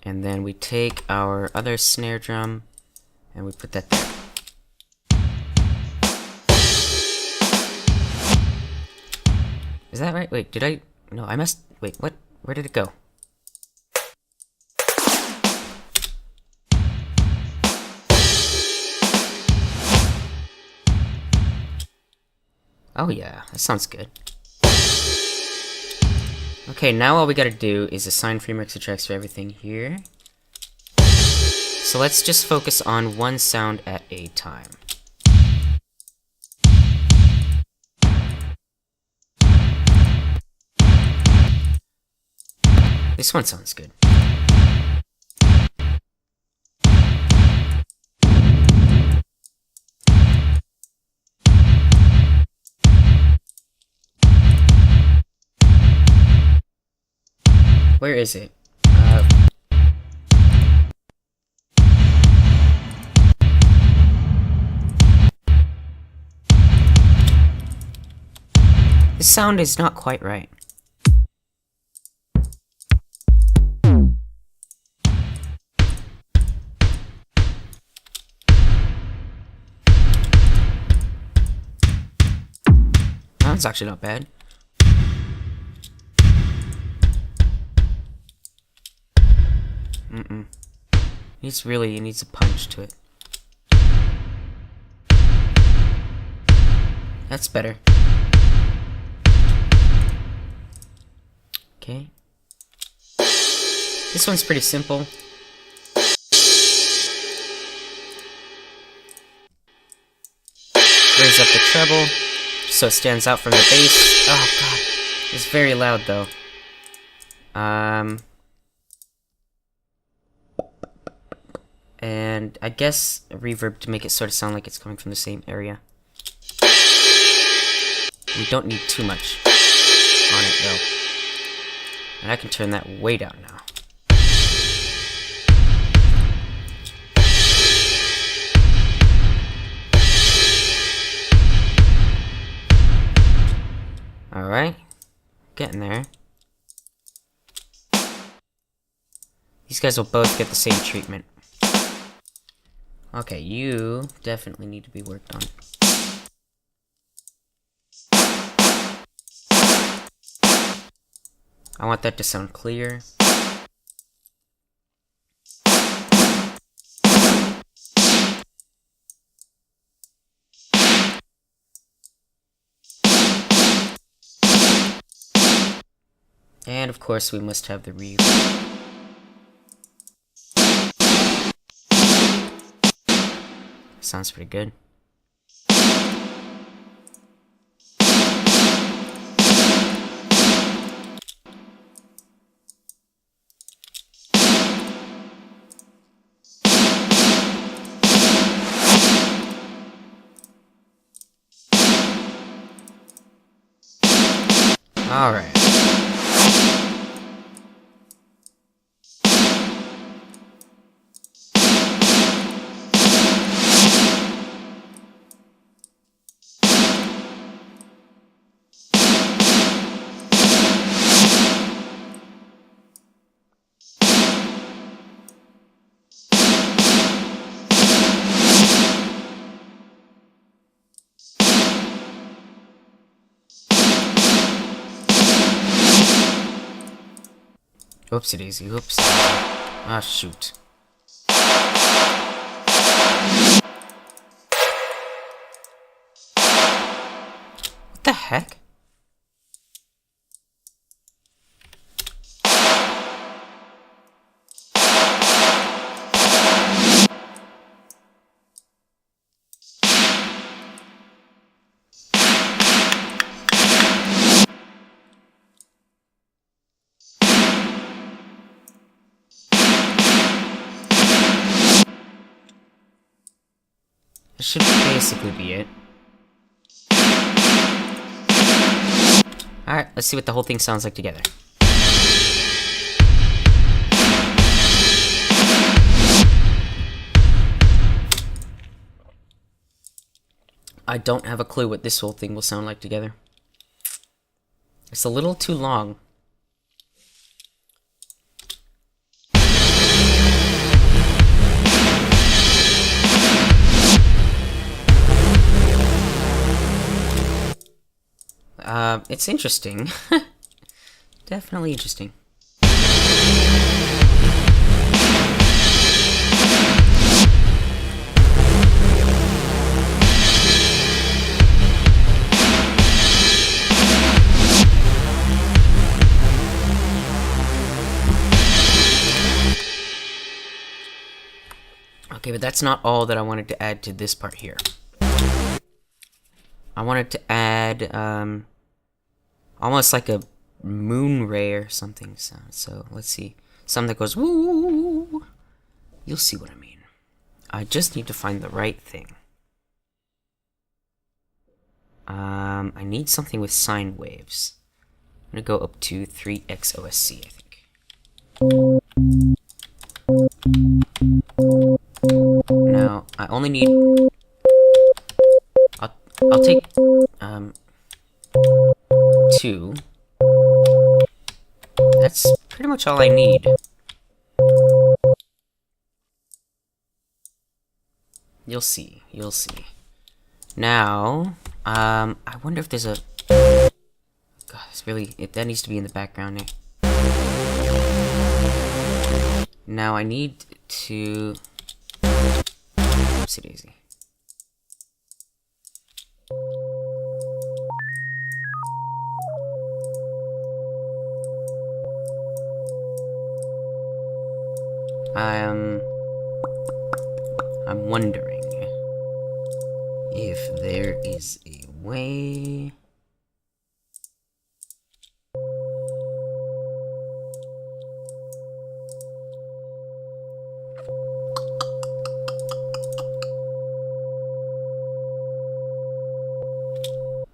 Speaker 1: And then we take our other snare drum and we put that there. Is that right? Wait, did I? No, I must. Wait, what? Where did it go? Oh yeah, that sounds good. Okay, now all we gotta do is assign free mixer tracks for everything here. So let's just focus on one sound at a time. This one sounds good. Where is it? This sound is not quite right. That's actually not bad. It needs a punch to it. That's better. Okay. This one's pretty simple. Raise up the treble so it stands out from the bass. Oh god, it's very loud though. And I guess a reverb to make it sort of sound like it's coming from the same area. We don't need too much on it though. And I can turn that way down now. Alright, getting there. These guys will both get the same treatment. Okay, you definitely need to be worked on. I want that to sound clear. And of course we must have the reverb. Sounds pretty good. All right. Whoopsie daisy, whoops. Ah, shoot. What the heck? That should basically be it. Alright, let's see what the whole thing sounds like together. I don't have a clue what this whole thing will sound like together. It's a little too long. It's interesting. Definitely interesting. Okay, but that's not all that I wanted to add to this part here. I wanted to add, almost like a moon ray or something sound. So let's see. Something that goes woo. You'll see what I mean. I just need to find the right thing. I need something with sine waves. I'm gonna go up to 3xOSC, I think. Now, I only need... I'll take, 2. That's pretty much all I need. You'll see, you'll see. Now, I wonder if there's a... God, it's really... that needs to be in the background there. Now, I need to... Oopsie daisy. I'm wondering if there is a way.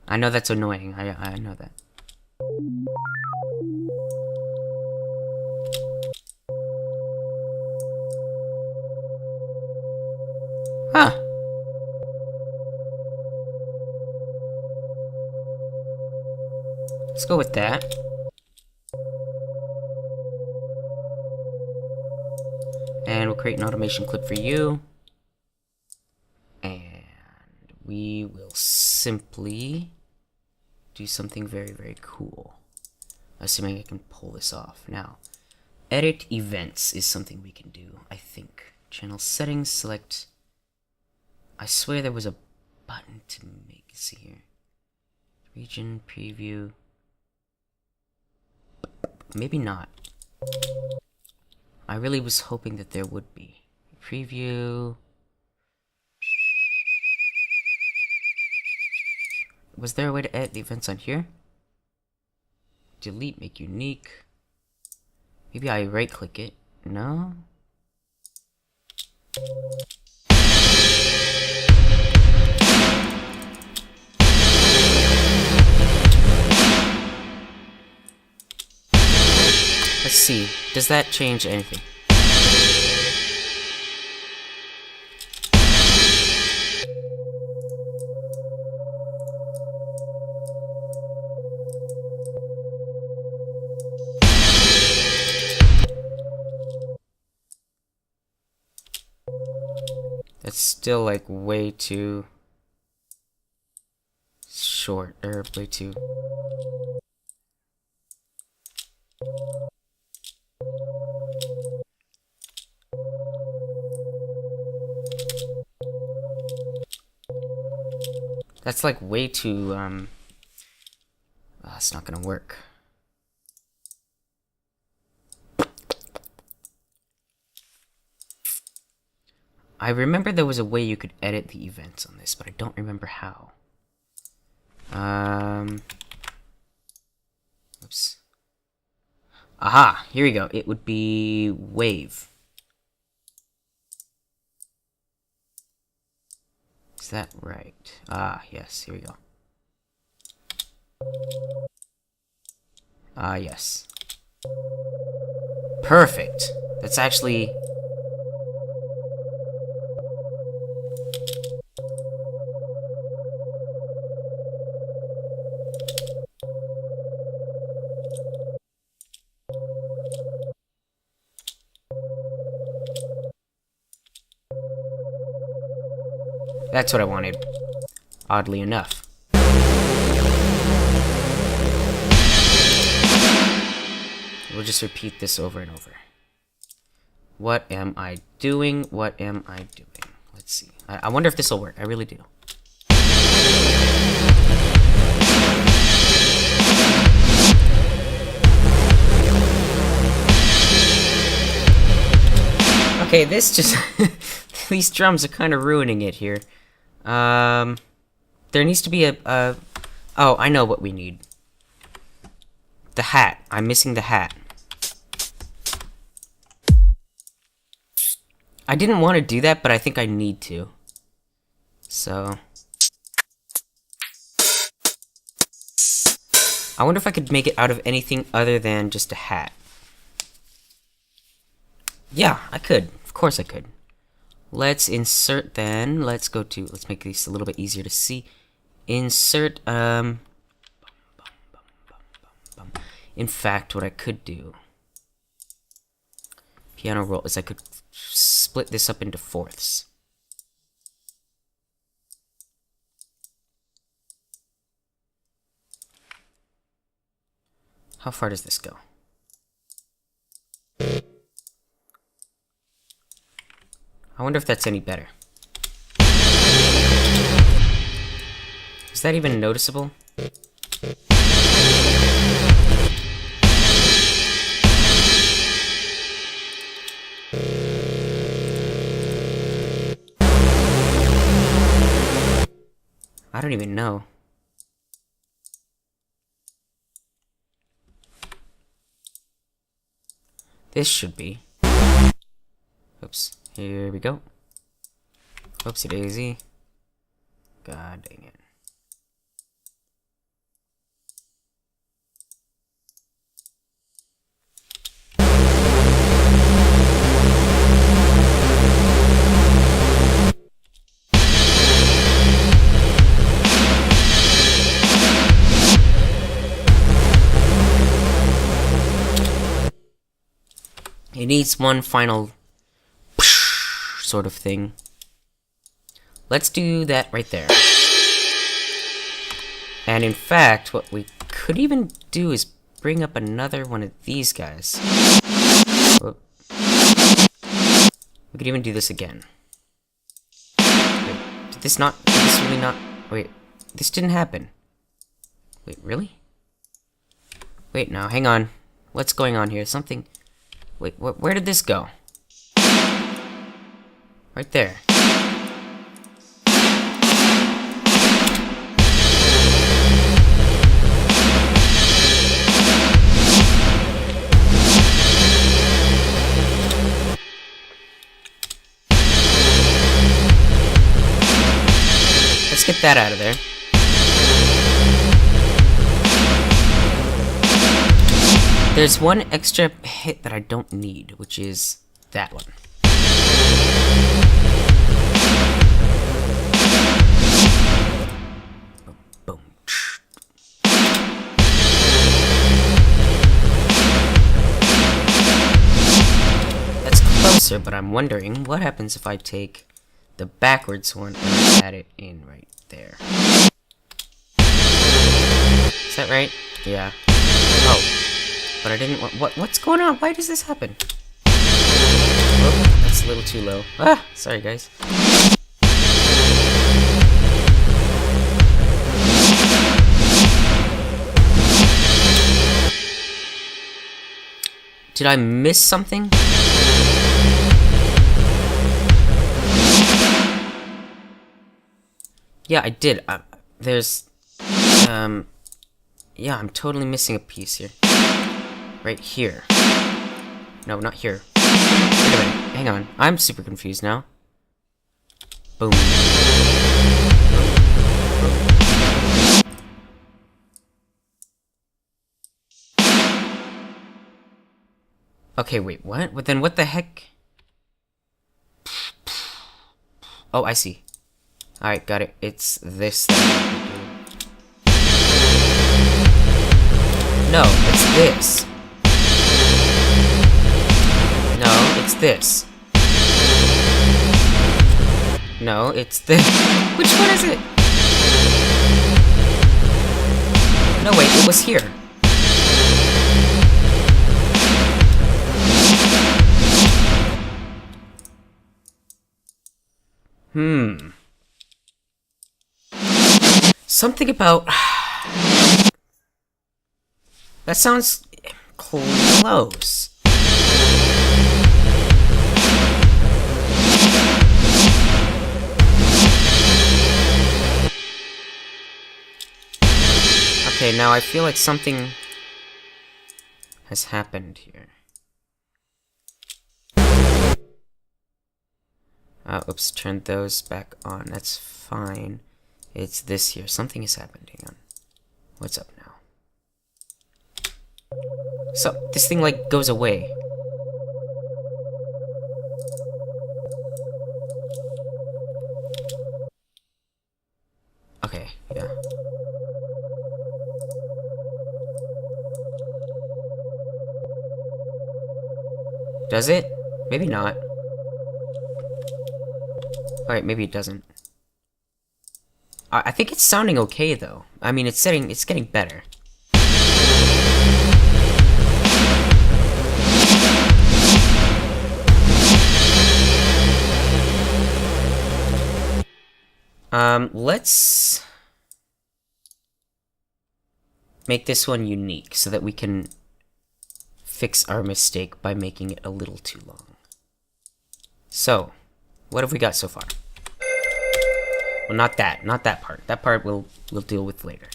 Speaker 1: I know that's annoying. I know that. Huh. Let's go with that. And we'll create an automation clip for you. And we will simply do something very, very cool. Assuming I can pull this off. Now, edit events is something we can do, I think. Channel settings, select... I swear there was a button to make it. See here. Region, preview. Maybe not. I really was hoping that there would be. Preview. Was there a way to edit the events on here? Delete, make unique. Maybe I right click it. No? Let's see. Does that change anything? That's still like way too short, or way too... That's like way too, it's not gonna work. I remember there was a way you could edit the events on this, but I don't remember how. Oops. Aha! Here we go. It would be wave. Is that right? Ah, yes. Here we go. Ah, yes. Perfect. That's actually... That's what I wanted, oddly enough. We'll just repeat this over and over. What am I doing? What am I doing? Let's see. I wonder if this will work. I really do. Okay, this just... These drums are kind of ruining it here. There needs to be a... Oh, I know what we need. The hat. I'm missing the hat. I didn't want to do that, but I think I need to. So... I wonder if I could make it out of anything other than just a hat. Yeah, I could. Of course I could. Let's insert then. Let's make this a little bit easier to see. Insert, in fact, what I could do, piano roll, is I could split this up into fourths. How far does this go? I wonder if that's any better. Is that even noticeable? I don't even know. This should be. Oops. Here we go. Oopsie daisy. God dang it. It needs one final sort of thing. Let's do that right there. And in fact, what we could even do is bring up another one of these guys. Whoop. We could even do this again. Wait, did this really not... Wait, this didn't happen. Wait, really? Wait, now, hang on. What's going on here? Something... Wait, where did this go? Right there. Let's get that out of there. There's one extra hit that I don't need, which is that one. Boom. That's closer, but I'm wondering what happens if I take the backwards one and add it in right there. Is that right? Yeah. Oh. But I didn't want... What's going on? Why does this happen? Oh, that's a little too low. Ah! Sorry, guys. Did I miss something? Yeah, I did. There's... Yeah, I'm totally missing a piece here. Right here. No, not here. Wait a minute. Hang on. I'm super confused now. Boom. Boom. Boom. Okay, wait, what? Well, then what the heck? Oh, I see. Alright, got it. It's this thing. No, it's this. No, it's this. No, it's this. Which one is it? No, wait, it was here. Something about... That sounds close. Okay, now I feel like something has happened here. Oops, turned those back on. That's fine. It's this here. Something has happened. Hang on. What's up now? So, this thing, like, goes away. Okay, yeah. Does it? Maybe not. Alright, maybe it doesn't. I think it's sounding okay, though. I mean, it's getting better. Let's make this one unique so that we can fix our mistake by making it a little too long. So, what have we got so far? Well, not that. Not that part. That part we'll deal with later.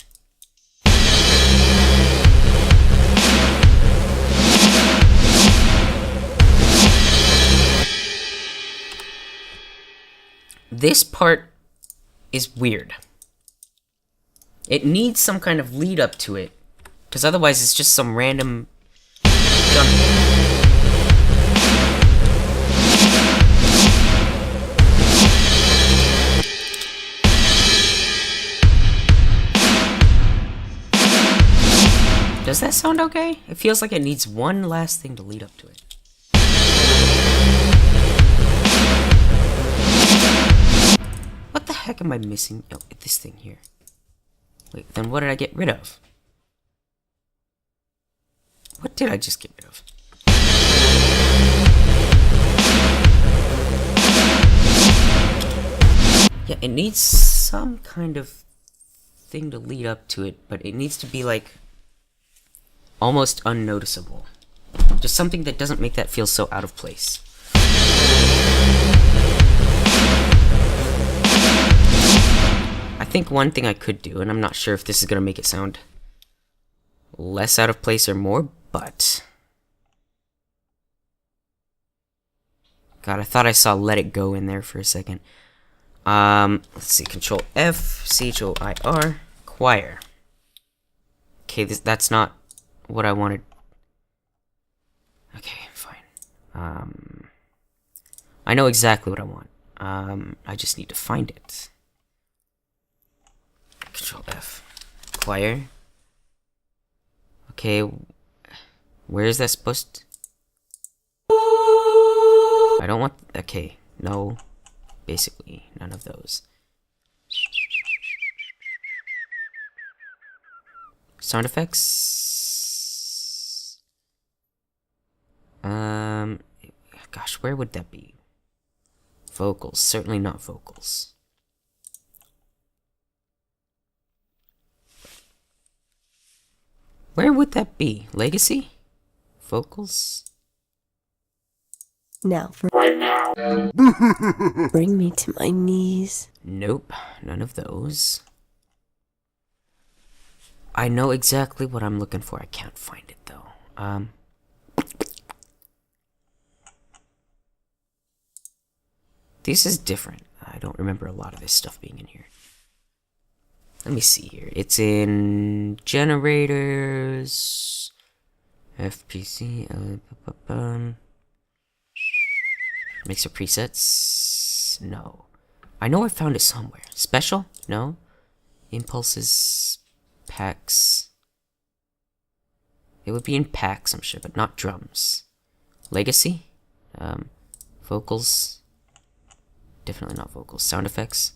Speaker 1: This part is weird. It needs some kind of lead up to it, because otherwise it's just some random jump. Does that sound okay? It feels like it needs one last thing to lead up to it. What the heck am I missing? Oh, this thing here. Wait, then what did I get rid of? What did I just get rid of? Yeah, it needs some kind of thing to lead up to it, but it needs to be like almost unnoticeable. Just something that doesn't make that feel so out of place. I think one thing I could do, and I'm not sure if this is going to make it sound less out of place or more, but... God, I thought I saw Let It Go in there for a second. Let's see, Control F, CHOIR, choir. Okay, that's not what I wanted. Okay, fine. I know exactly what I want. I just need to find it. Control F. Choir. Okay, where is that supposed to... I don't want... Okay, no. Basically, none of those. Sound effects? Gosh, where would that be? Vocals. Certainly not vocals. Where would that be? Legacy? Vocals?
Speaker 2: Now for bring me to my knees.
Speaker 1: Nope, none of those. I know exactly what I'm looking for. I can't find it though. This is different. I don't remember a lot of this stuff being in here. Let me see here. It's in generators, FPC, mixer presets. No, I know I found it somewhere. Special? No. Impulses, packs. It would be in packs, I'm sure, but not drums. Legacy, vocals. Definitely not vocals. Sound effects.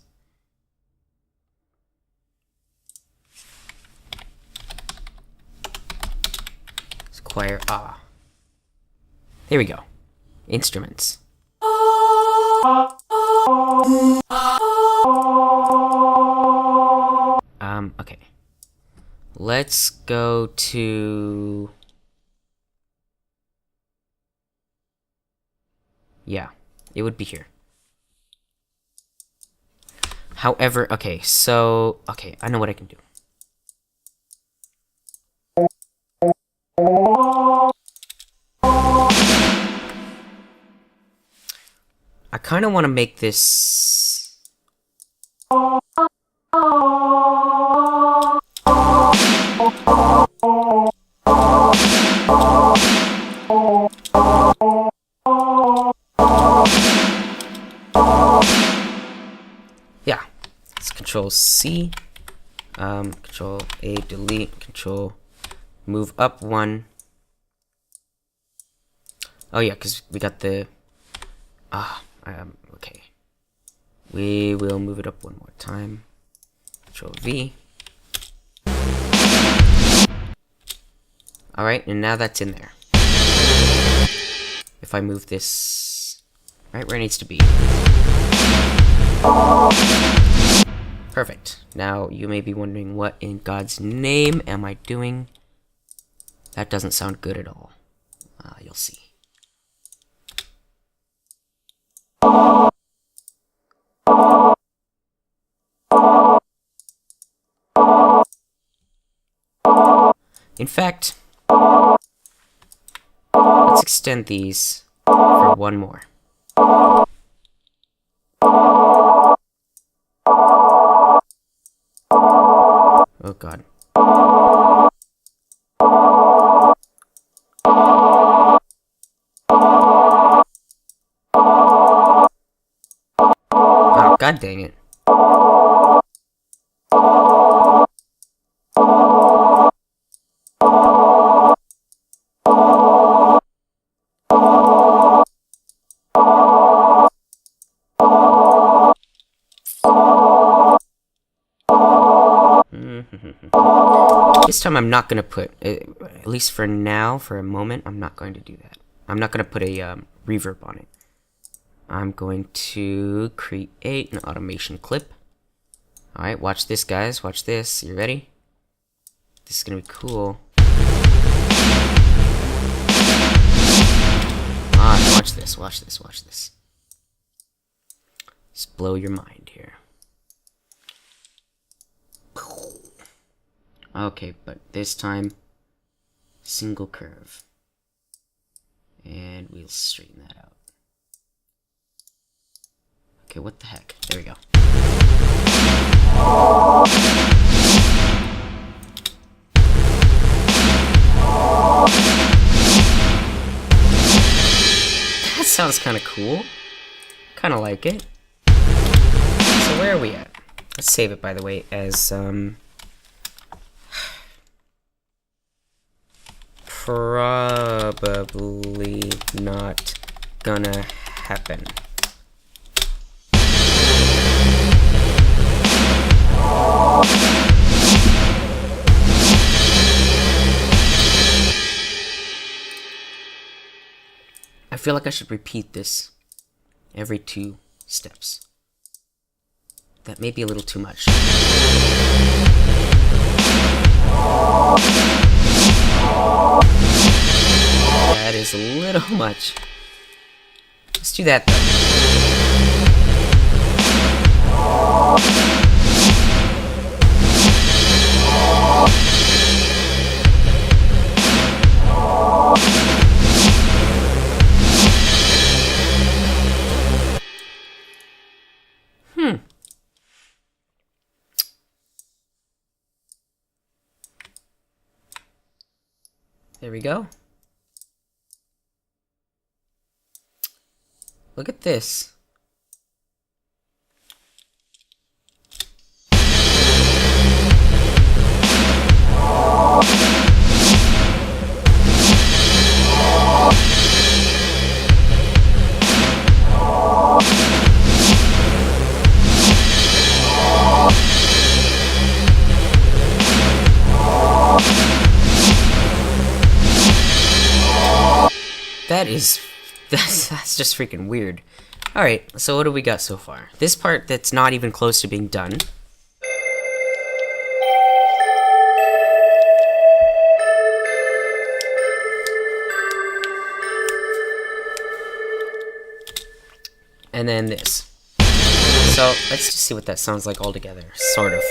Speaker 1: Choir. Ah. There we go. Instruments. Okay. Let's go to... Yeah, it would be here. However, okay, so... Okay, I know what I can do. I kind of want to make this... Yeah, let's Control C, Control A, delete, Control move up one. Oh yeah, because we got the... okay. We will move it up one more time. Control V. Alright, and now that's in there. If I move this right where it needs to be. Perfect. Now, you may be wondering, what in God's name am I doing? That doesn't sound good at all. You'll see. In fact, let's extend these for one more. Oh god. Oh, god dang it. This time I'm not going to put, at least for now, for a moment, I'm not going to do that. I'm not going to put a reverb on it. I'm going to create an automation clip. Alright, watch this, guys. Watch this. You ready? This is going to be cool. Watch this, watch this, watch this. Just blow your mind here. Okay, but this time, single curve. And we'll straighten that out. Okay, what the heck? There we go. That sounds kind of cool. Kind of like it. So where are we at? Let's save it, by the way, as, probably not gonna happen. I feel like I should repeat this every 2 steps. That may be a little too much. That is a little much. Let's do that though. There we go. Look at this. That's just freaking weird. Alright, so what do we got so far? This part that's not even close to being done. And then this. So, let's just see what that sounds like all together, sort of.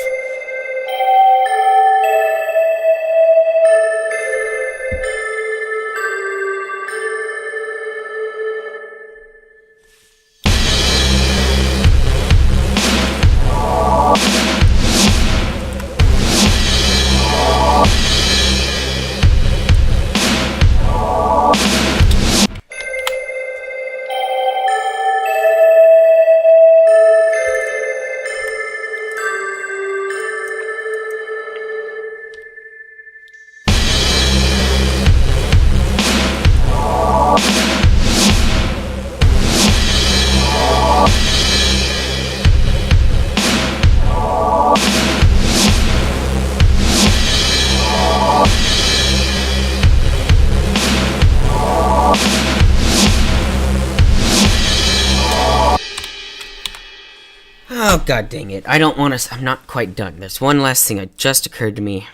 Speaker 1: Oh, god dang it. I don't want to... I'm not quite done. There's one last thing that just occurred to me.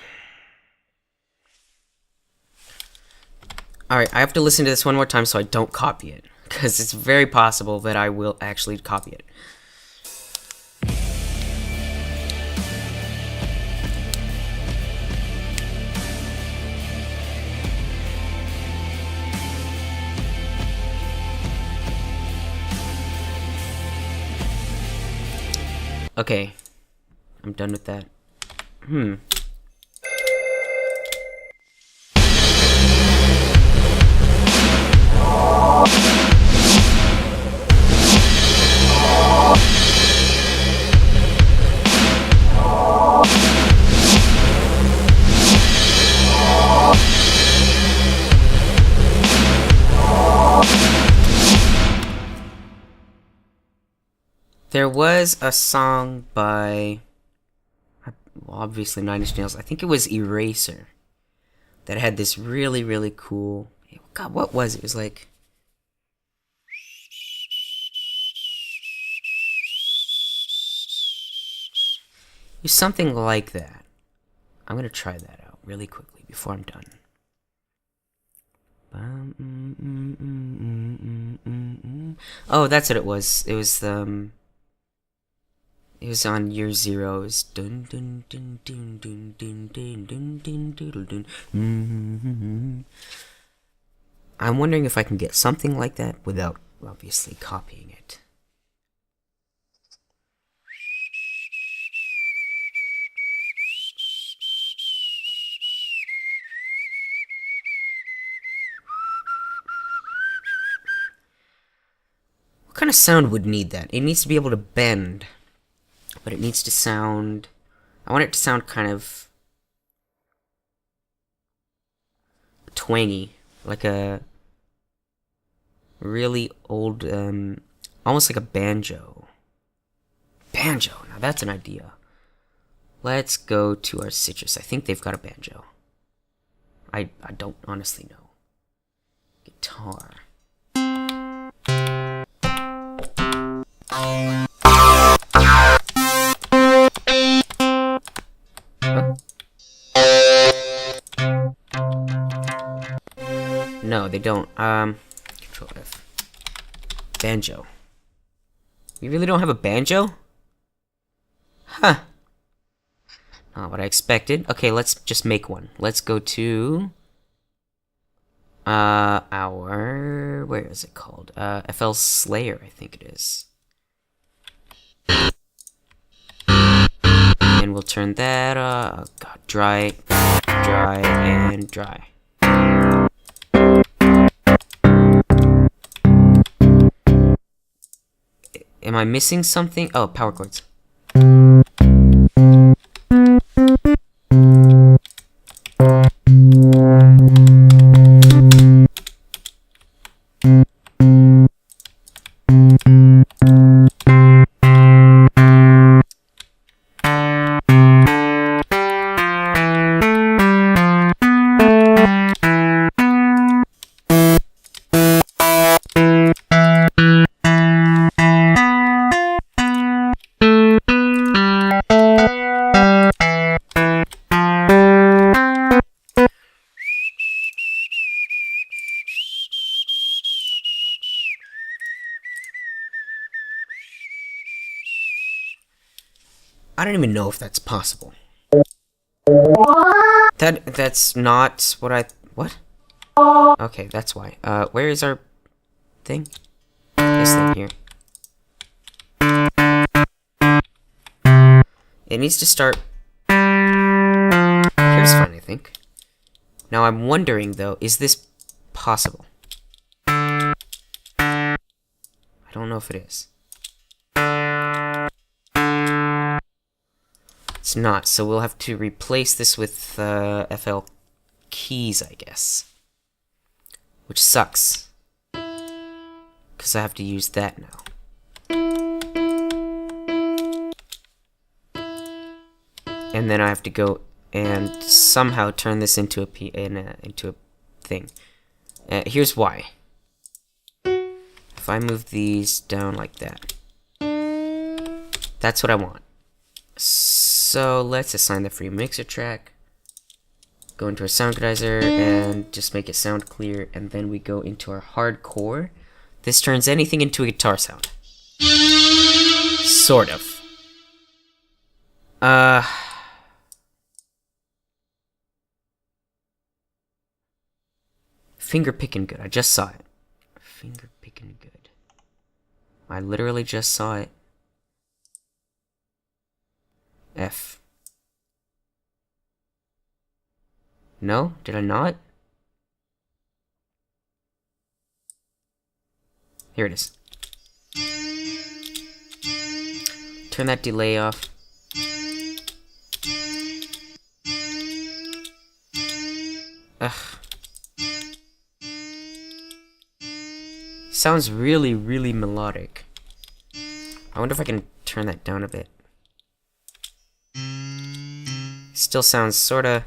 Speaker 1: Alright, I have to listen to this one more time so I don't copy it. Because it's very possible that I will actually copy it. Okay, I'm done with that. There was a song by, well, obviously Nine Inch Nails. I think it was Eraser that had this really, really cool. God, what was it? It was like. It was something like that. I'm gonna try that out really quickly before I'm done. Oh, that's what it was. It was it was on year 0. It was dun dun dun dun dun dun dun dun dun dun dun. I'm wondering if I can get something like that without obviously copying it. What kind of sound would need that? It needs to be able to bend, but it needs to sound. I want it to sound kind of twangy, like a really old, almost like a banjo. Banjo, now that's an idea. Let's go to our Citrus. I think they've got a banjo. I don't honestly know. Guitar. Huh? No, they don't. Control F. Banjo. We really don't have a banjo? Huh. Not what I expected. Okay, let's just make one. Let's go to our, where is it called? FL Slayer, I think it is. And we'll turn that God, dry, and dry. Am I missing something? Oh, power chords. I don't even know if that's possible. That's not what I... What? Okay, that's why. Where is our thing? This thing here. It needs to start... Here's fine, I think. Now I'm wondering, though, is this possible? I don't know if it is. It's not, so we'll have to replace this with FL keys, I guess. Which sucks. Because I have to use that now. And then I have to go and somehow turn this into a thing. Here's why. If I move these down like that. That's what I want. So let's assign the free mixer track. Go into our sound organizer and just make it sound clear. And then we go into our hardcore. This turns anything into a guitar sound. Sort of. Finger picking good. I just saw it. Finger picking good. I literally just saw it. F. No? Did I not? Here it is. Turn that delay off. Ugh. Sounds really, really melodic. I wonder if I can turn that down a bit. Still sounds sorta...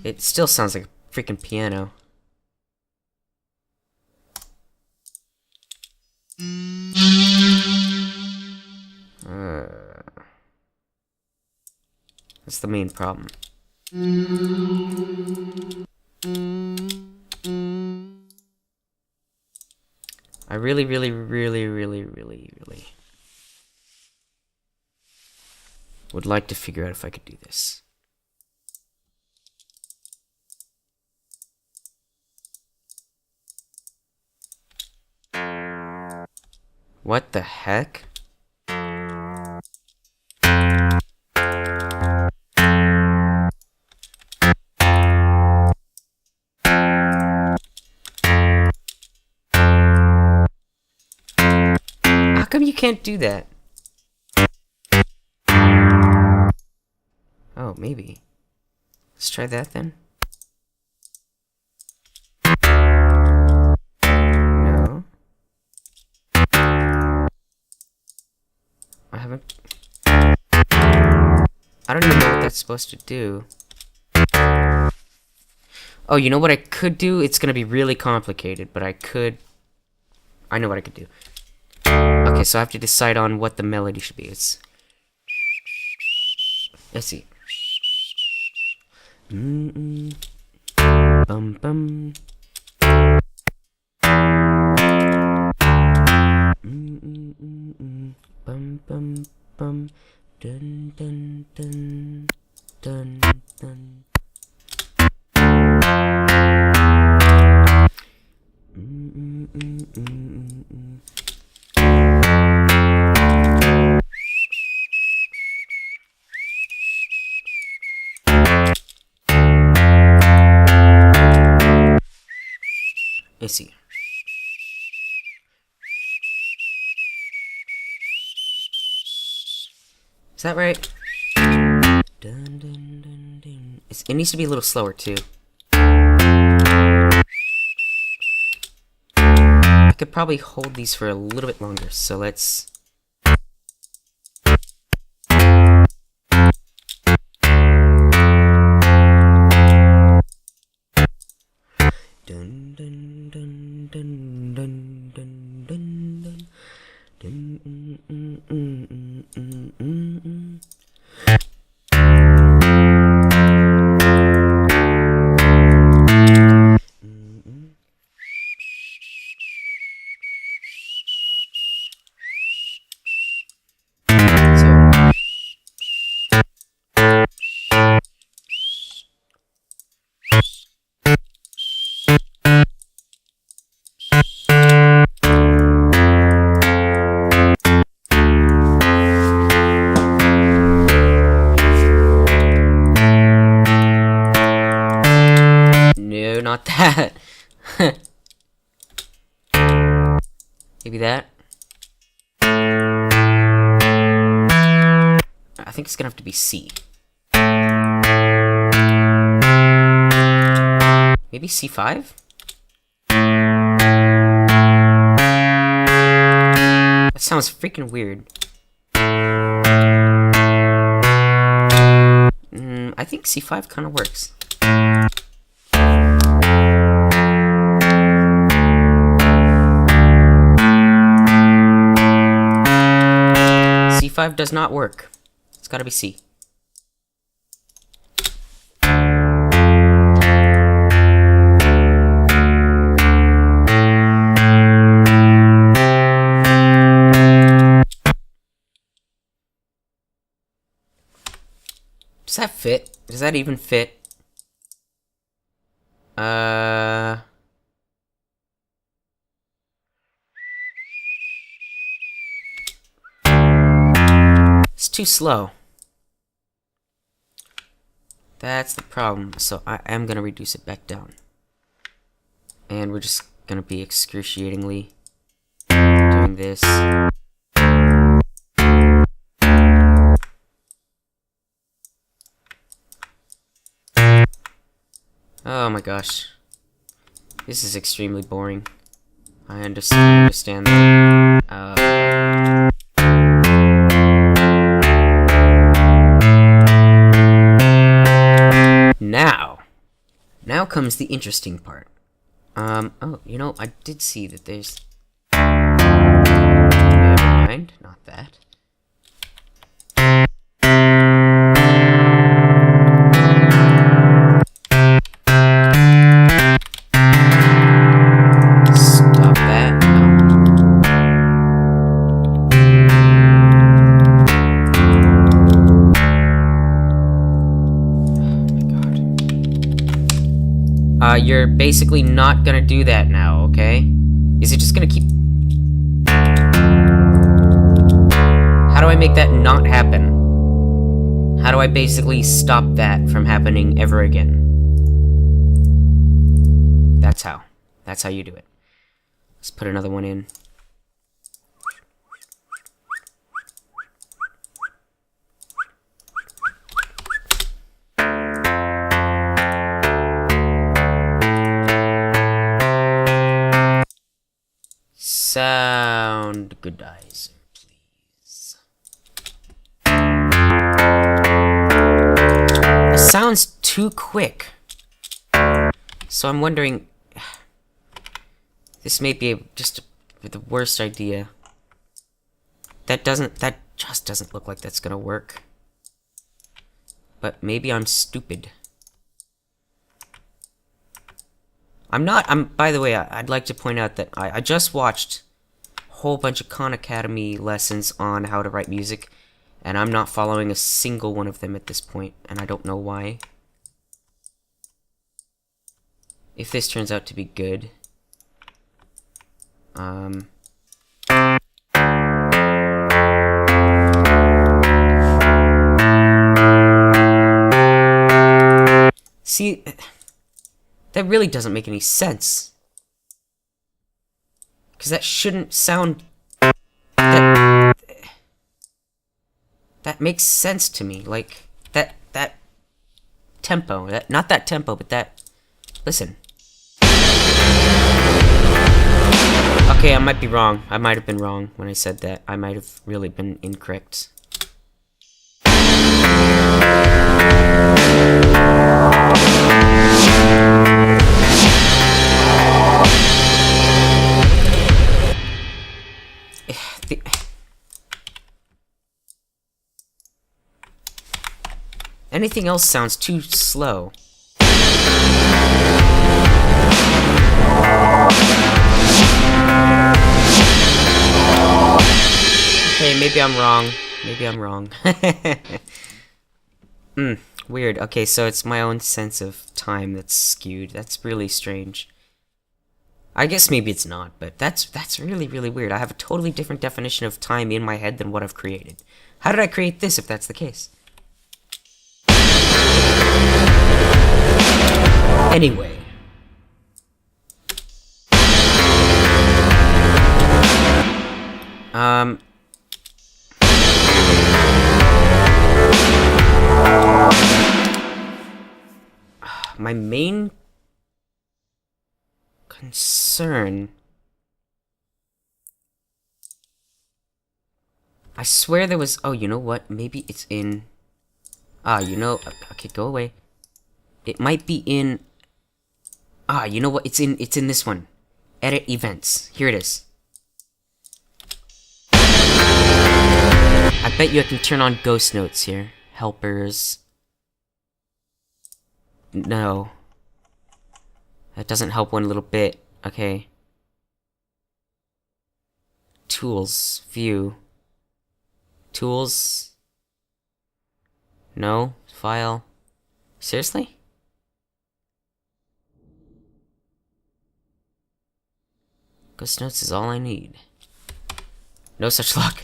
Speaker 1: It still sounds like a freaking piano. That's the main problem. I really would like to figure out if I could do this. What the heck? How come you can't do that? Oh, maybe. Let's try that then. No. I haven't... I don't even know what that's supposed to do. Oh, you know what I could do? It's gonna be really complicated, but I could... I know what I could do. Okay, so I have to decide on what the melody should be. It's... Let's see. Bum bum. Bum bum bum. Dun dun dun dun dun. Let's see. Is that right? Dun, dun, dun, dun. It needs to be a little slower too. I could probably hold these for a little bit longer, so let's... Dun dun dun dun dun dun dun dun dun. No, not that. Maybe that. I think it's gonna have to be C. Maybe C5? That sounds freaking weird. I think C5 kind of works. C5 does not work. It's gotta be C. Does that fit? Does that even fit? too slow. That's the problem. So I am gonna reduce it back down. And we're just gonna be excruciatingly doing this. Oh my gosh. This is extremely boring. I understand that. Now comes the interesting part. Oh, you know, I did see that there's... Never mind, not that. Stop that. You're basically not gonna do that now, okay? Is it just gonna keep... How do I make that not happen? How do I basically stop that from happening ever again? That's how. That's how you do it. Let's put another one in. Sound goodizer, please. It sounds too quick. So I'm wondering... This may be just the worst idea. That just doesn't look like that's gonna work. But maybe I'm stupid. By the way, I'd like to point out that I just watched a whole bunch of Khan Academy lessons on how to write music, and I'm not following a single one of them at this point, and I don't know why. If this turns out to be good. See... That really doesn't make any sense. Because that shouldn't sound... That makes sense to me. Like, that tempo. Not that tempo, but that... Listen. Okay, I might be wrong. I might have been wrong when I said that. I might have really been incorrect. Anything else sounds too slow. Okay, maybe I'm wrong. Maybe I'm wrong. Weird. Okay, so it's my own sense of time that's skewed. That's really strange. I guess maybe it's not, but that's really, really weird. I have a totally different definition of time in my head than what I've created. How did I create this if that's the case? Anyway. My main concern... I swear there was... Oh, you know what? Maybe it's in... you know... Okay, go away. It might be in... you know what? It's in this one. Edit events. Here it is. I bet you I can turn on ghost notes here. Helpers. No. That doesn't help one little bit. Okay. Tools. View. Tools. No. File. Seriously? Ghost notes is all I need. No such luck.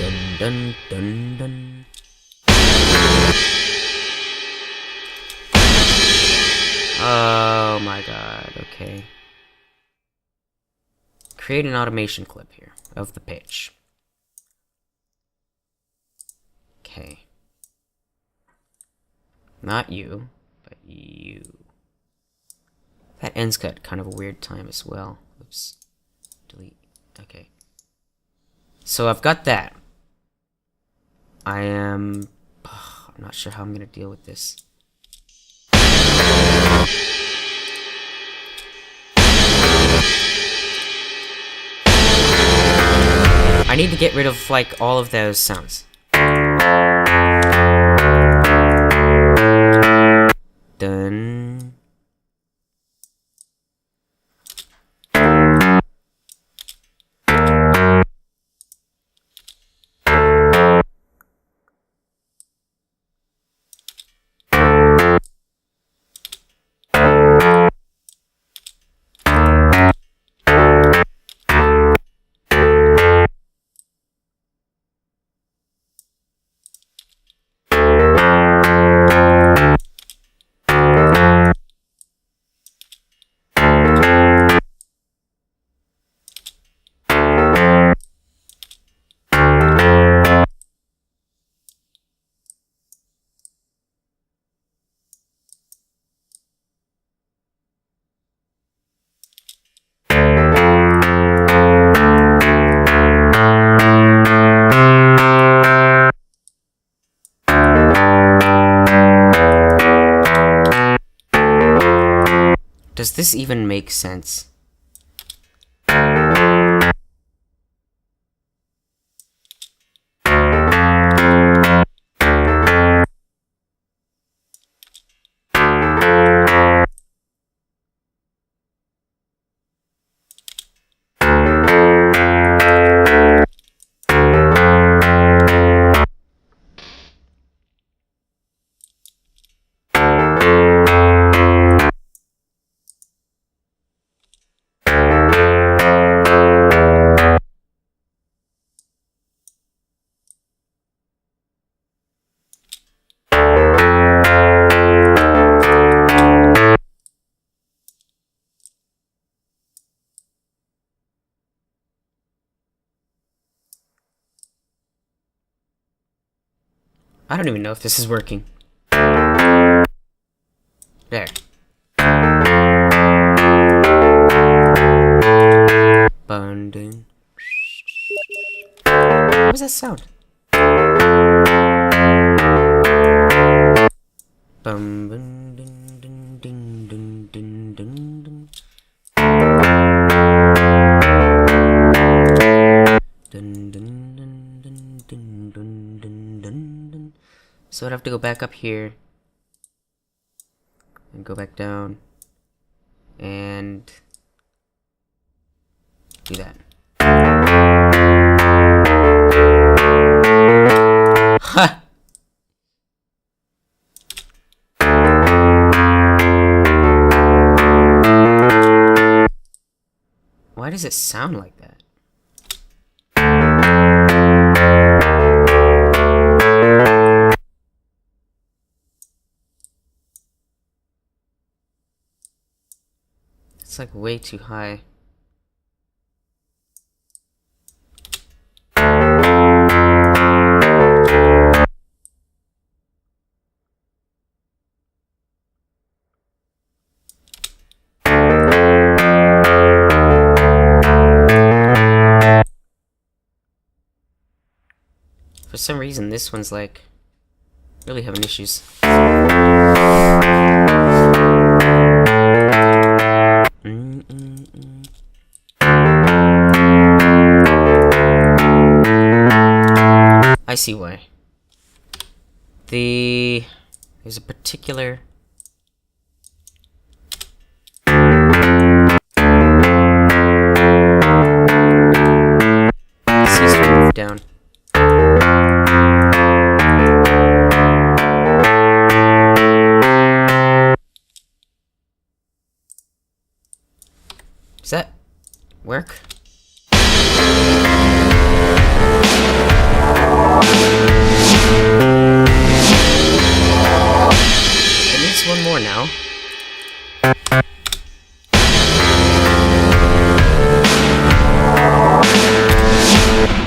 Speaker 1: Dun dun dun dun. Oh my god, okay. Create an automation clip here of the pitch. Okay. Not you, but you. That ends got kind of a weird time as well. Oops. Delete. Okay. So I've got that. I'm not sure how I'm gonna deal with this. I need to get rid of, like, all of those sounds. Done. Does this even make sense? I don't even know if this is working. There. Bunding. What was that sound? Bum bun dun dun dun dun dun dun dun. Dun dun dun dun dun dun dun dun dun. So I'd have to go back up here and go back down and do that. Ha! Why does it sound like that? It's like way too high. For some reason, this one's like really having issues. I see why. There's a particular cease to move down. Does that work? one more now.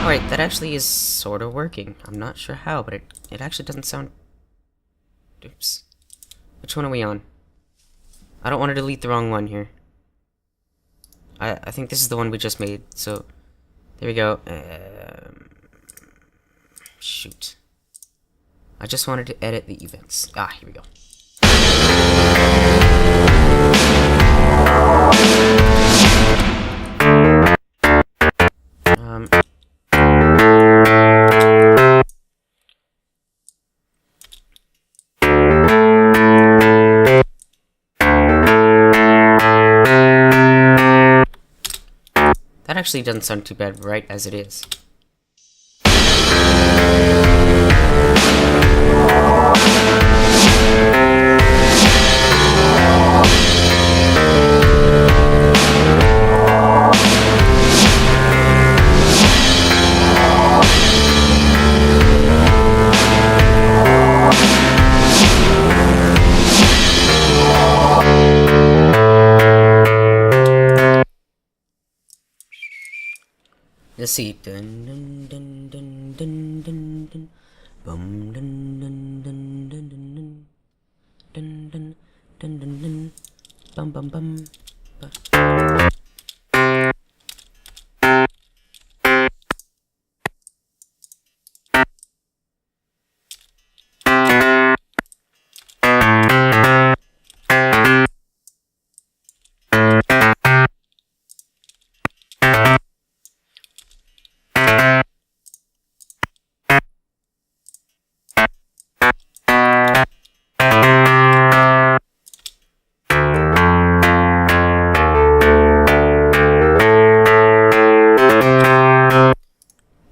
Speaker 1: Alright, that actually is sort of working. I'm not sure how, but it actually doesn't sound... Oops. Which one are we on? I don't want to delete the wrong one here. I think this is the one we just made, so... There we go. Shoot. I just wanted to edit the events. Ah, here we go. That actually doesn't sound too bad right as it is. Let's see. Dun dun dun dun dun dun dun. Bum dun dun dun dun dun dun dun dun dun dun. Bum bum bum.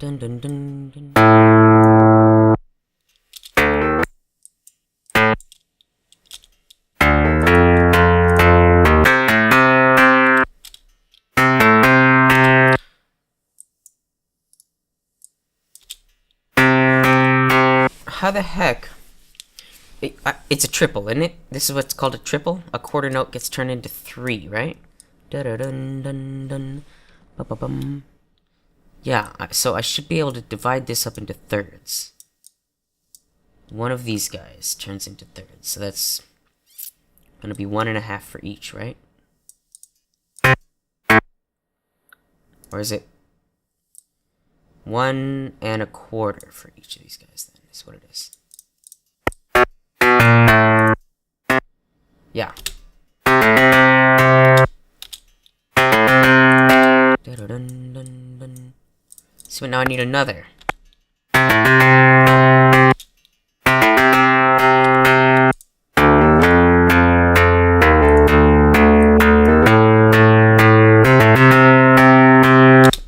Speaker 1: Dun dun dun dun. How the heck? It's a triple, isn't it? This is what's called a triple. A quarter note gets turned into 3, right? Da da dun dun dun. Ba ba bum. Yeah, so I should be able to divide this up into thirds. One of these guys turns into thirds, so that's gonna be 1.5 for each, right? Or is it 1.25 for each of these guys then, is what it is. Yeah. Dun, dun, dun. So now I need another.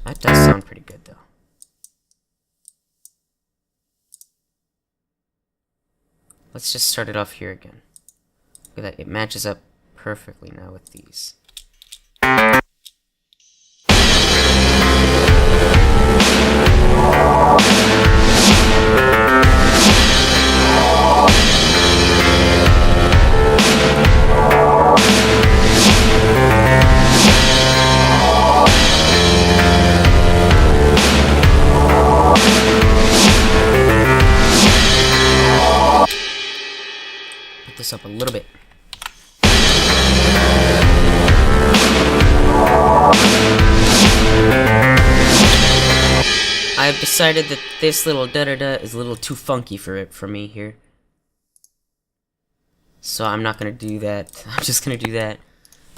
Speaker 1: That does sound pretty good though. Let's just start it off here again. Look at that, it matches up perfectly now with these. Put this up a little bit. I've decided that this little da-da-da is a little too funky for me here. So I'm not gonna do that. I'm just gonna do that.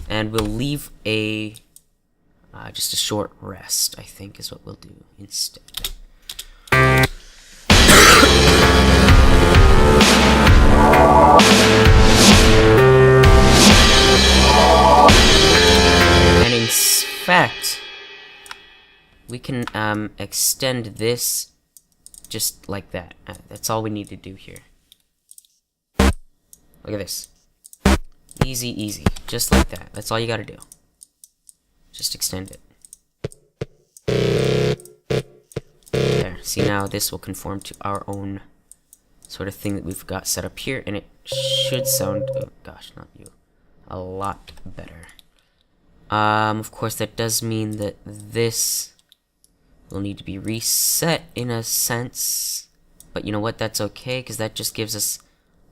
Speaker 1: And we'll leave a just a short rest, I think, is what we'll do instead. And in fact, we can extend this just like that. That's all we need to do here. Look at this. Easy, easy. Just like that. That's all you gotta do. Just extend it. There. See, now this will conform to our own sort of thing that we've got set up here, and it should sound, oh gosh, not you, a lot better. Of course, that does mean that this will need to be reset in a sense, but you know what, that's okay, because that just gives us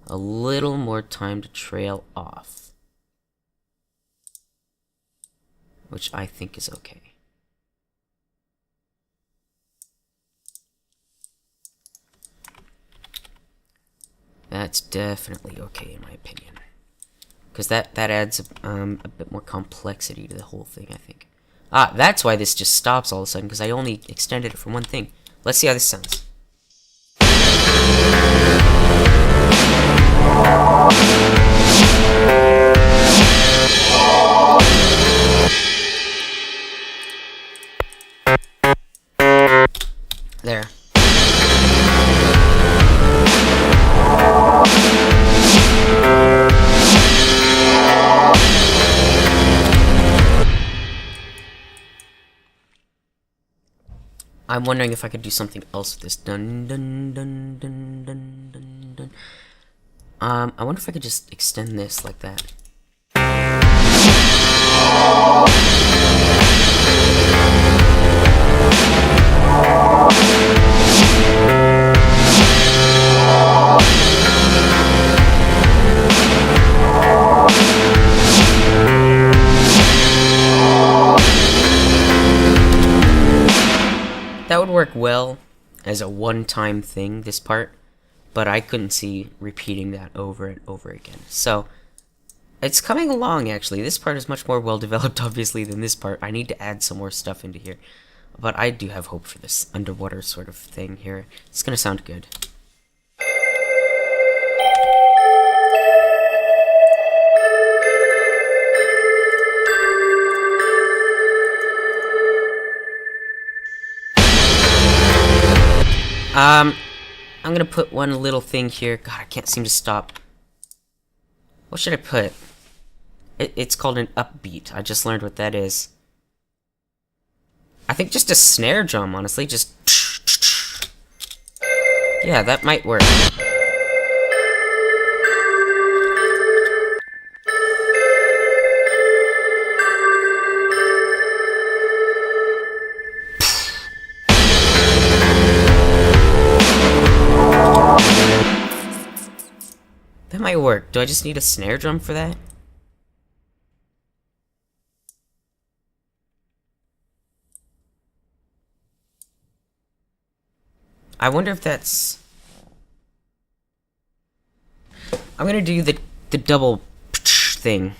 Speaker 1: a little more time to trail off, which I think is okay. That's definitely okay in my opinion, because that adds a bit more complexity to the whole thing, I think. Ah, that's why this just stops all of a sudden, because I only extended it from one thing. Let's see how this sounds. There. I'm wondering if I could do something else with this. Dun dun dun dun dun dun dun. I wonder if I could just extend this like that. That would work well as a one-time thing, this part, but I couldn't see repeating that over and over again. So, it's coming along, actually. This part is much more well-developed, obviously, than this part. I need to add some more stuff into here. But I do have hope for this underwater sort of thing here. It's gonna sound good. I'm gonna put one little thing here. God, I can't seem to stop. What should I put? It's called an upbeat. I just learned what that is. I think just a snare drum, honestly. Just... yeah, that might work. That might work. Do I just need a snare drum for that? I wonder if that's... I'm gonna do the double thing.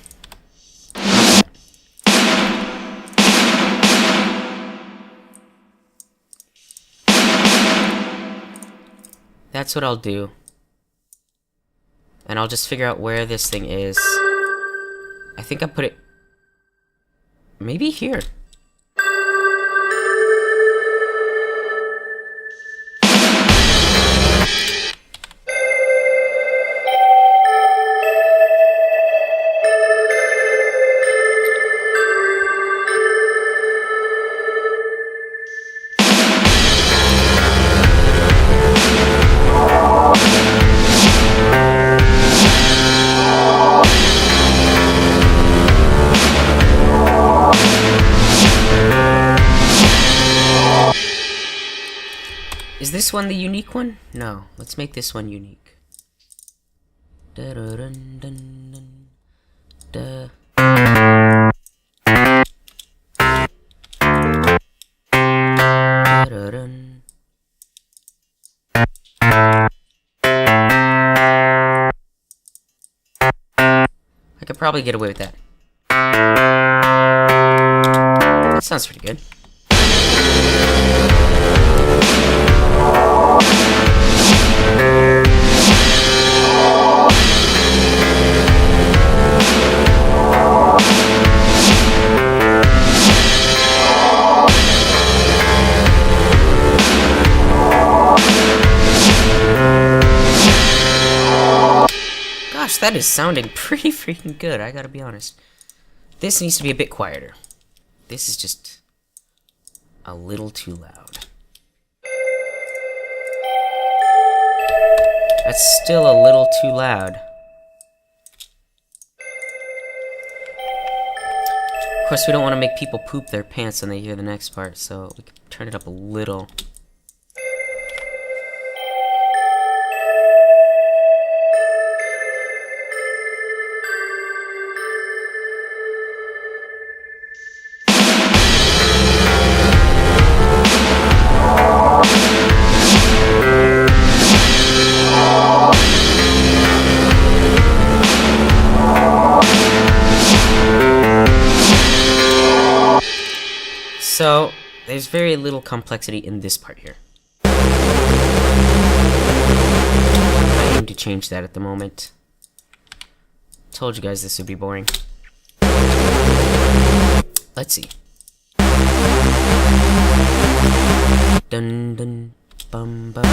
Speaker 1: That's what I'll do. And I'll just figure out where this thing is. I think I put it... maybe here. Is this one the unique one? No. Let's make this one unique. Da-da-dun-dun-dun. Da. Da-da-dun. I could probably get away with that. That sounds pretty good. Gosh, that is sounding pretty freaking good, I gotta be honest. This needs to be a bit quieter. This is just a little too loud. That's still a little too loud. Of course, we don't want to make people poop their pants when they hear the next part, so we can turn it up a little. So, there's very little complexity in this part here. I aim to change that at the moment. Told you guys this would be boring. Let's see. Dun dun bum bum.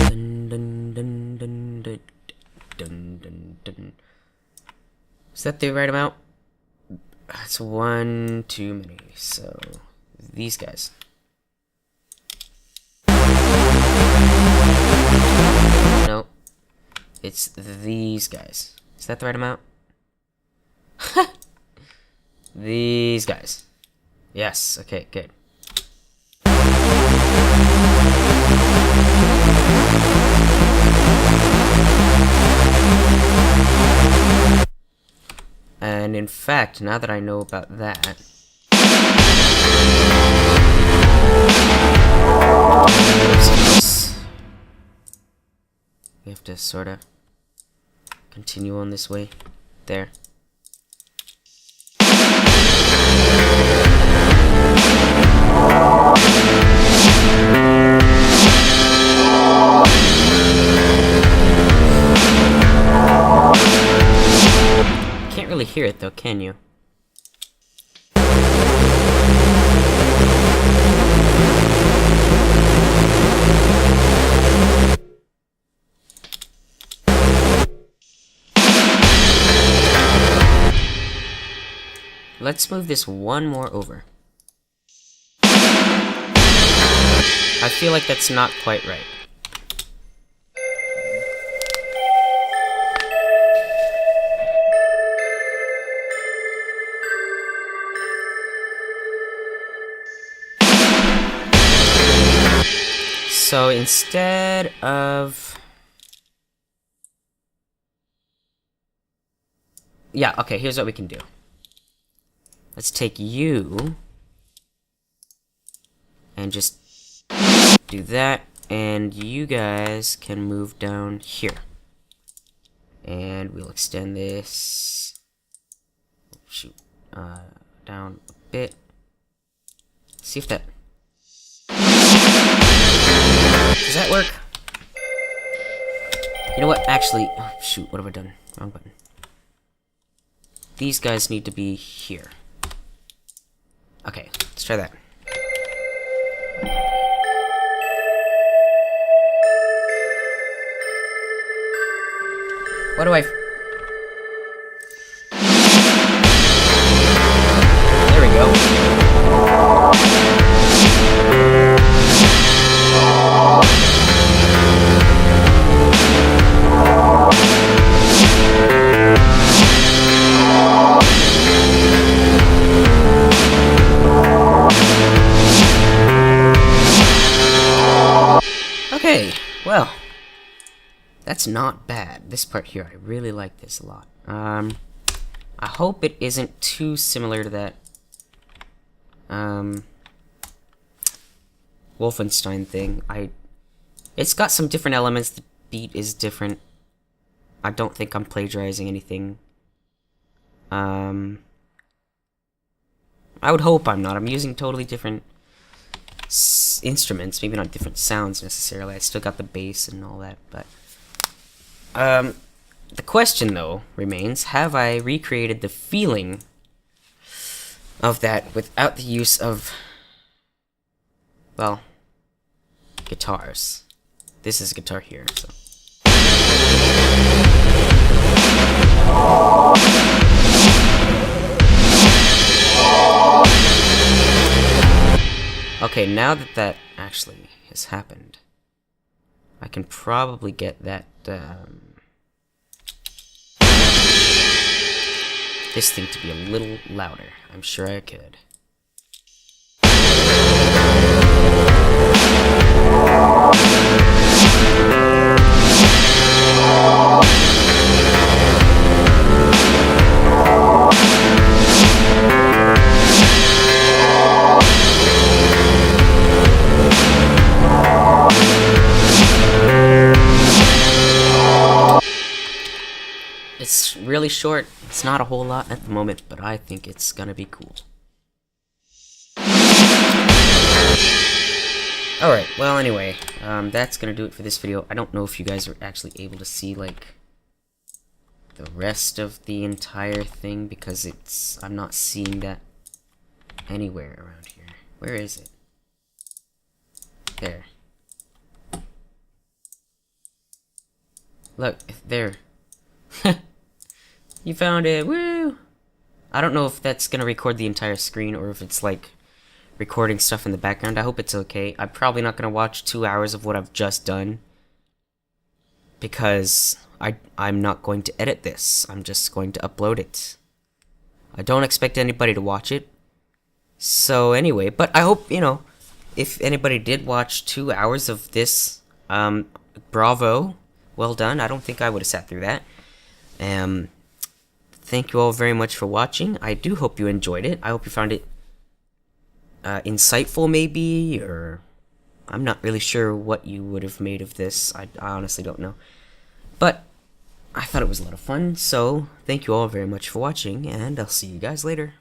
Speaker 1: Dun dun dun dun dun dun dun dun. Is that the right amount? That's one too many. So these guys. No, it's these guys. Is that the right amount? These guys. Yes. Okay. Good. And in fact, now that I know about that, we have to sort of continue on this way. There. Can't really hear it though, can you? Let's move this one more over. I feel like that's not quite right. So instead of... Yeah, okay, here's what we can do. Let's take you and just do that, and you guys can move down here. And we'll extend this, shoot, down a bit. See if that... Does that work? You know what, actually, oh, shoot, what have I done? Wrong button. These guys need to be here. Okay, let's try that. What do I... There we go. Okay, well, that's not bad. This part here, I really like this a lot. I hope it isn't too similar to that Wolfenstein thing. It's got some different elements. The beat is different. I don't think I'm plagiarizing anything. I would hope I'm not. I'm using totally different instruments, maybe not different sounds necessarily. I still got the bass and all that, but the question though remains, have I recreated the feeling of that without the use of, well, guitars? This is a guitar here, so Okay, now that that actually has happened, I can probably get that, this thing to be a little louder. I'm sure I could. It's really short. It's not a whole lot at the moment, but I think it's gonna be cool. Alright, well anyway, that's gonna do it for this video. I don't know if you guys are actually able to see, like, the rest of the entire thing, because I'm not seeing that anywhere around here. Where is it? There. Look, there. You found it, woo! I don't know if that's gonna record the entire screen or if it's like recording stuff in the background. I hope it's okay. I'm probably not gonna watch 2 hours of what I've just done because I'm not going to edit this. I'm just going to upload it. I don't expect anybody to watch it. So anyway, but I hope, you know, if anybody did watch 2 hours of this, bravo, well done. I don't think I would have sat through that. Thank you all very much for watching. I do hope you enjoyed it. I hope you found it insightful, maybe, or I'm not really sure what you would have made of this. I honestly don't know. But I thought it was a lot of fun, so thank you all very much for watching, and I'll see you guys later.